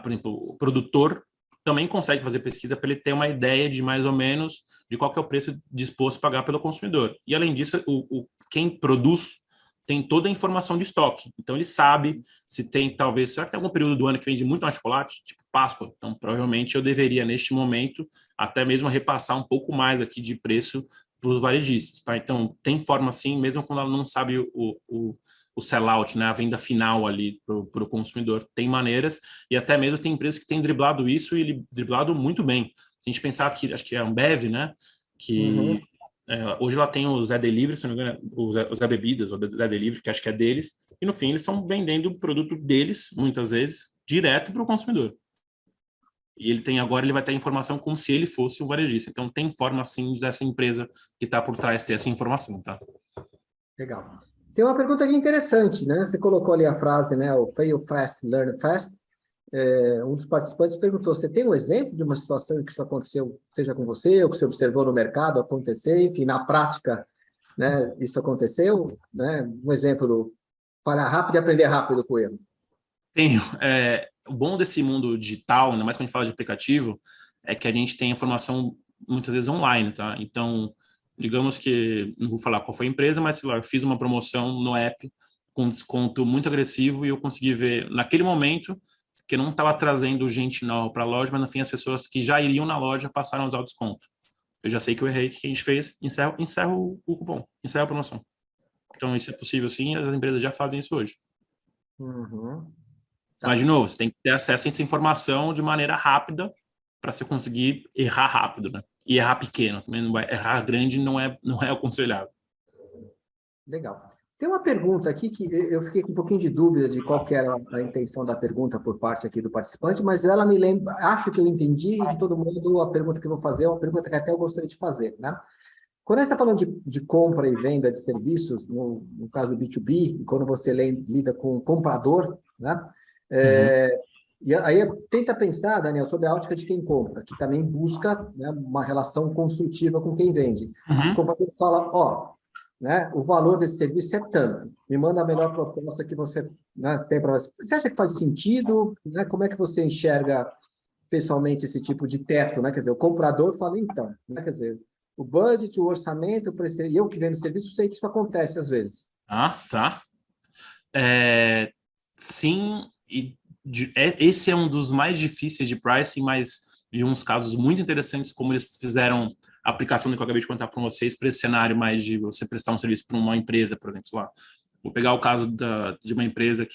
por exemplo, o produtor também consegue fazer pesquisa para ele ter uma ideia de mais ou menos de qual que é o preço disposto a pagar pelo consumidor. E, além disso, quem produz tem toda a informação de estoque. Então, ele sabe se tem, talvez, será que tem algum período do ano que vende muito mais chocolate? Tipo Páscoa. Então, provavelmente, eu deveria, neste momento, até mesmo repassar um pouco mais aqui de preço para os varejistas. Tá? Então, tem forma, sim, mesmo quando ela não sabe o sell-out, né, a venda final ali para o consumidor. Tem maneiras, e até mesmo tem empresas que têm driblado isso e driblado muito bem. Se a gente pensar que, acho que é a Ambev, né, que Hoje ela tem o Zé Delivery, se não me engano, o Zé Bebidas, ou Zé Delivery, que acho que é deles, e no fim eles estão vendendo o produto deles, muitas vezes, direto para o consumidor. E ele vai ter informação como se ele fosse um varejista. Então tem forma, sim, dessa empresa que está por trás ter essa informação, tá? Legal. Tem uma pergunta aqui interessante, né? Você colocou ali a frase, né? O fail fast, learn fast. Um dos participantes perguntou: você tem um exemplo de uma situação em que isso aconteceu, seja com você, ou que você observou no mercado acontecer, enfim, na prática, né? Isso aconteceu, né? Um exemplo do falhar rápido e aprender rápido com o erro. Tenho. O bom desse mundo digital, ainda mais quando a gente fala de aplicativo, é que a gente tem informação muitas vezes online, tá? Então, digamos que, não vou falar qual foi a empresa, mas sei lá, eu fiz uma promoção no app com desconto muito agressivo e eu consegui ver naquele momento que não estava trazendo gente nova para a loja, mas no fim as pessoas que já iriam na loja passaram a usar o desconto. Eu já sei que eu errei, o que a gente fez? Encerro o cupom, encerro a promoção. Então, isso é possível sim, as empresas já fazem isso hoje. Uhum. Mas, de Tá. novo, você tem que ter acesso a essa informação de maneira rápida para você conseguir errar rápido, né? E errar pequeno. Também não vai, errar grande não é aconselhável. Legal. Tem uma pergunta aqui que eu fiquei com um pouquinho de dúvida de qual que era a intenção da pergunta por parte aqui do participante, mas ela me lembra, acho que eu entendi, e de todo modo a pergunta que eu vou fazer é uma pergunta que até eu gostaria de fazer, né? Quando a gente está falando de compra e venda de serviços, no caso do B2B, quando você lida com um comprador, né? Uhum. E aí tenta pensar, Daniel, sobre a ótica de quem compra, que também busca, né, uma relação construtiva com quem vende. O Uhum. comprador fala, ó, né, o valor desse serviço é tanto, me manda a melhor proposta que você, né, tem para você. Você acha que faz sentido? Né? Como é que você enxerga pessoalmente esse tipo de teto, né? Quer dizer, o comprador fala, então, né? Quer dizer, o budget, o orçamento, e eu que vendo serviço, sei que isso acontece às vezes. Tá. Sim, esse é um dos mais difíceis de pricing, mas vi uns casos muito interessantes como eles fizeram a aplicação que eu acabei de contar para vocês para esse cenário mais de você prestar um serviço para uma empresa, por exemplo, lá. Vou pegar o caso de uma empresa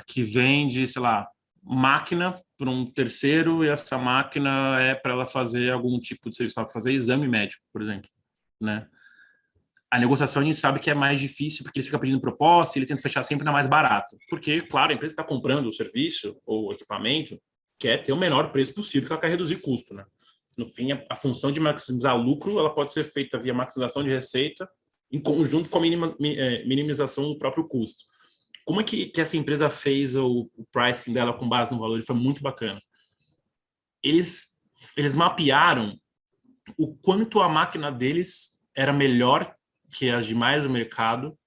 que vende, sei lá, máquina para um terceiro e essa máquina é para ela fazer algum tipo de serviço, para fazer exame médico, por exemplo, né? A negociação a gente sabe que é mais difícil porque ele fica pedindo proposta e ele tenta fechar sempre na mais barato. Porque, claro, a empresa está comprando o serviço ou o equipamento, quer ter o menor preço possível, que ela quer reduzir custo, né? No fim, a função de maximizar lucro, ela pode ser feita via maximização de receita em conjunto com a minimização do próprio custo. Como é que essa empresa fez o pricing dela com base no valor? Foi muito bacana. Eles mapearam o quanto a máquina deles era melhor que as demais do mercado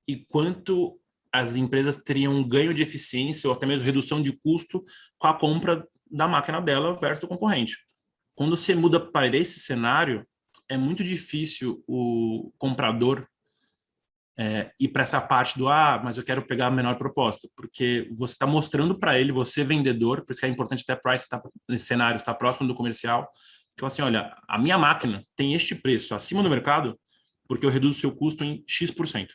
e quanto as empresas teriam um ganho de eficiência ou até mesmo redução de custo com a compra da máquina dela versus o concorrente. Quando você muda para esse cenário, é muito difícil o comprador ir para essa parte do mas eu quero pegar a menor proposta, porque você está mostrando para ele, você vendedor, por isso que é importante até price estar nesse cenário, estar próximo do comercial, que assim, olha, a minha máquina tem este preço acima do mercado porque eu reduzo o seu custo em X%.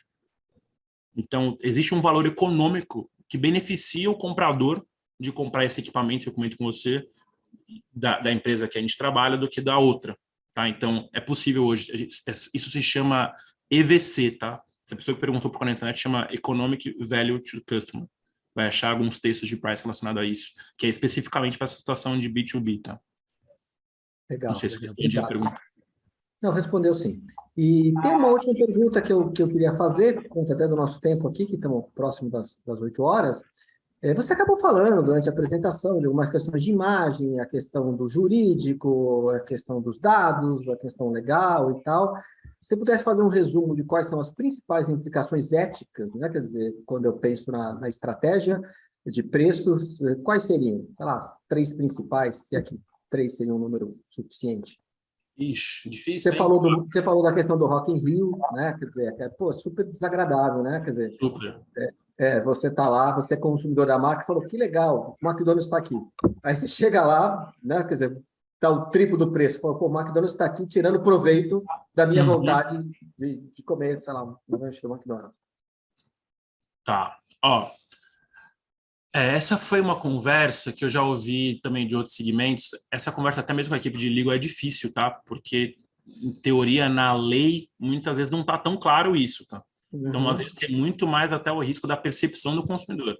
Então, existe um valor econômico que beneficia o comprador de comprar esse equipamento que eu comento com você, da empresa que a gente trabalha, do que da outra. Tá? Então, é possível hoje. Isso se chama EVC, tá? Essa pessoa que perguntou por na internet chama Economic Value to Customer. Vai achar alguns textos de price relacionados a isso, que é especificamente para essa situação de B2B, tá? Não Legal, sei se eu legal. respondi a Obrigado. pergunta. Não, respondeu sim. E tem uma última pergunta que eu queria fazer, por conta até do nosso tempo aqui, que estamos próximo das 8 horas. Você acabou falando durante a apresentação de algumas questões de imagem, a questão do jurídico, a questão dos dados, a questão legal e tal. Se você pudesse fazer um resumo de quais são as principais implicações éticas, né? Quer dizer, quando eu penso na estratégia de preços, quais seriam? Sei lá, três principais, se aqui três seria um número suficiente. Ixi, Você difícil, hein? falou, você falou da questão do Rock in Rio, né? Quer dizer, pô, super desagradável, né? Quer dizer, Super. você está lá, você é consumidor da marca, falou, que legal, o McDonald's está aqui. Aí você chega lá, né? Quer dizer, está o triplo do preço. Falou, pô, o McDonald's está aqui tirando proveito da minha Uhum. vontade de comer, sei lá, um lanche do McDonald's. Tá. Ó, Essa foi uma conversa que eu já ouvi também de outros segmentos. Essa conversa até mesmo com a equipe de legal é difícil, tá? Porque, em teoria, na lei, muitas vezes não está tão claro isso, tá? Então, às vezes, tem muito mais até o risco da percepção do consumidor.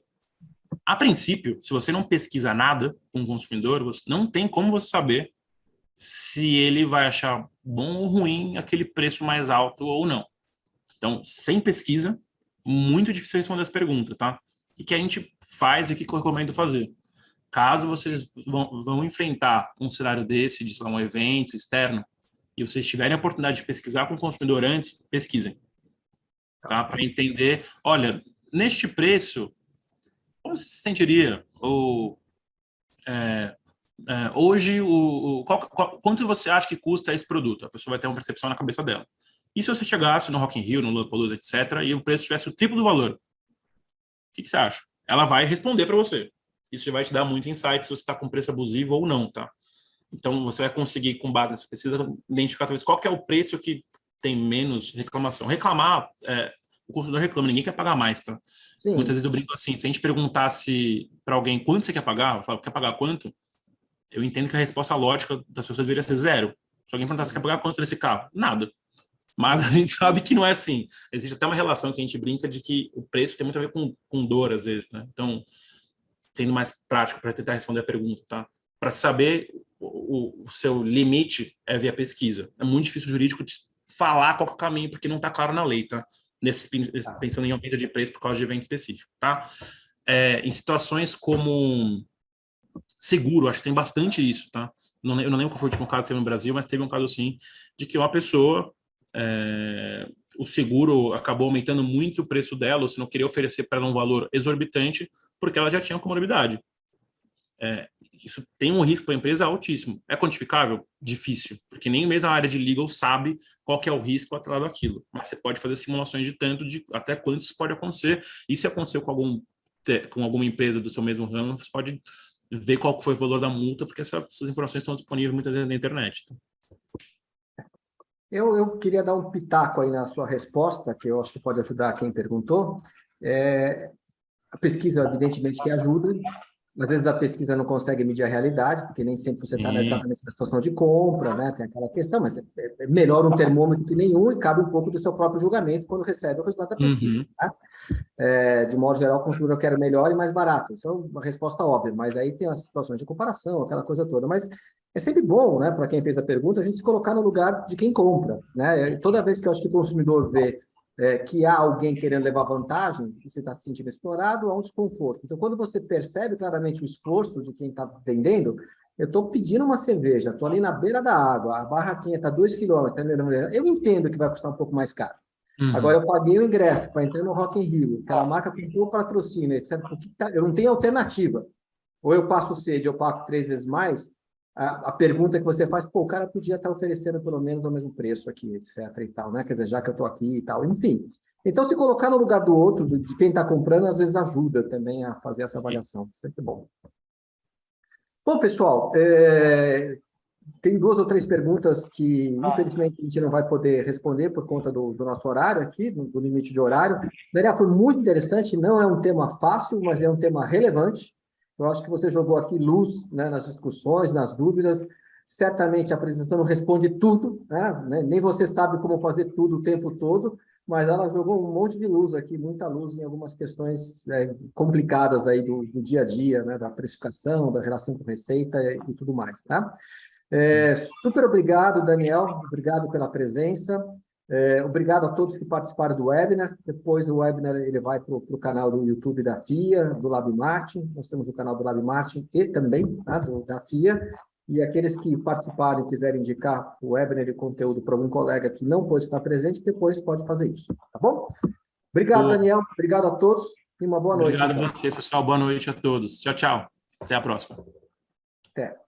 A princípio, se você não pesquisa nada com o consumidor, não tem como você saber se ele vai achar bom ou ruim aquele preço mais alto ou não. Então, sem pesquisa, muito difícil responder essa pergunta, tá? E que a gente faz e o que eu recomendo fazer. Caso vocês vão enfrentar um cenário desse, de um evento externo, e vocês tiverem a oportunidade de pesquisar com o consumidor antes, pesquisem, tá? Para entender, olha, neste preço, como você se sentiria? Ou hoje, quanto você acha que custa esse produto? A pessoa vai ter uma percepção na cabeça dela. E se você chegasse no Rock in Rio, no Lollapalooza, etc., e o preço tivesse o triplo do valor? O que você acha? Ela vai responder para você. Isso já vai te dar muito insight se você está com preço abusivo ou não, tá? Então, você vai conseguir, com base nessa pesquisa, identificar talvez qual que é o preço que tem menos reclamação. Reclamar, o consumidor reclama, ninguém quer pagar mais, tá? Sim. Muitas vezes eu brinco assim, se a gente perguntasse para alguém quanto você quer pagar, eu falo, quer pagar quanto? Eu entendo que a resposta lógica das pessoas deveria ser zero. Se alguém perguntasse, quer pagar quanto nesse carro? Nada. Mas a gente sabe que não é assim. Existe até uma relação que a gente brinca de que o preço tem muito a ver com dor, às vezes, né? Então, sendo mais prático para tentar responder a pergunta, tá? Para saber o seu limite é via pesquisa. É muito difícil o jurídico te falar qual é o caminho, porque não está claro na lei, tá? Pensando em aumento de preço por causa de evento específico, tá? Em situações como seguro, acho que tem bastante isso, tá? Eu não lembro qual foi o último caso que teve no Brasil, mas teve um caso assim, de que uma pessoa, o seguro acabou aumentando muito o preço dela, ou se não queria oferecer para ela um valor exorbitante, porque ela já tinha comorbidade. Isso tem um risco para a empresa altíssimo. É quantificável? Difícil, porque nem mesmo a área de legal sabe qual que é o risco atrelado àquilo. Mas você pode fazer simulações de tanto, de até quanto isso pode acontecer, e se aconteceu com alguma empresa do seu mesmo ramo, você pode ver qual foi o valor da multa, porque essas informações estão disponíveis muitas vezes na internet. Tá? Eu queria dar um pitaco aí na sua resposta, que eu acho que pode ajudar quem perguntou. A pesquisa, evidentemente, que ajuda. Às vezes a pesquisa não consegue medir a realidade, porque nem sempre você está exatamente na situação de compra, né? Tem aquela questão, mas é melhor um termômetro que nenhum e cabe um pouco do seu próprio julgamento quando recebe o resultado da pesquisa. Tá? De modo geral, o consumidor quer melhor e mais barato. Isso é uma resposta óbvia, mas aí tem as situações de comparação, aquela coisa toda. Mas é sempre bom, né, para quem fez a pergunta, a gente se colocar no lugar de quem compra. Né? Toda vez que eu acho que o consumidor vê que há alguém querendo levar vantagem, e você está se sentindo explorado, há um desconforto. Então, quando você percebe claramente o esforço de quem está vendendo, eu estou pedindo uma cerveja, estou ali na beira da água, a barraquinha está 2 quilômetros, eu entendo que vai custar um pouco mais caro. Agora, eu paguei o ingresso para entrar no Rock in Rio, aquela marca comprou patrocínio, etc. Eu não tenho alternativa. Ou eu passo sede, eu pago 3 vezes mais, a pergunta que você faz, pô, o cara podia estar oferecendo pelo menos o mesmo preço aqui, etc. e tal, né? Quer dizer, já que eu estou aqui e tal, enfim. Então, se colocar no lugar do outro, de quem está comprando, às vezes ajuda também a fazer essa avaliação. Sempre bom. Bom, pessoal, tem 2 ou 3 perguntas que, infelizmente, a gente não vai poder responder por conta do nosso horário aqui, do limite de horário. Daniel, foi muito interessante, não é um tema fácil, mas é um tema relevante. Eu acho que você jogou aqui luz, né, nas discussões, nas dúvidas. Certamente a apresentação não responde tudo, né? Nem você sabe como fazer tudo o tempo todo, mas ela jogou um monte de luz aqui, muita luz em algumas questões complicadas aí do dia a dia, né, da precificação, da relação com receita e tudo mais, tá? Super obrigado, Daniel. Obrigado pela presença. Obrigado a todos que participaram do webinar. Depois o webinar ele vai para o canal do YouTube da FIA, do Lab Martin. Nós temos o canal do Lab Martin e também da FIA. E aqueles que participaram e quiserem indicar o webinar e conteúdo para algum colega que não pôde estar presente, depois pode fazer isso. Tá bom? Obrigado, Daniel. Obrigado a todos e uma boa noite. Obrigado a você, pessoal. Boa noite a todos. Tchau, tchau. Até a próxima. Até.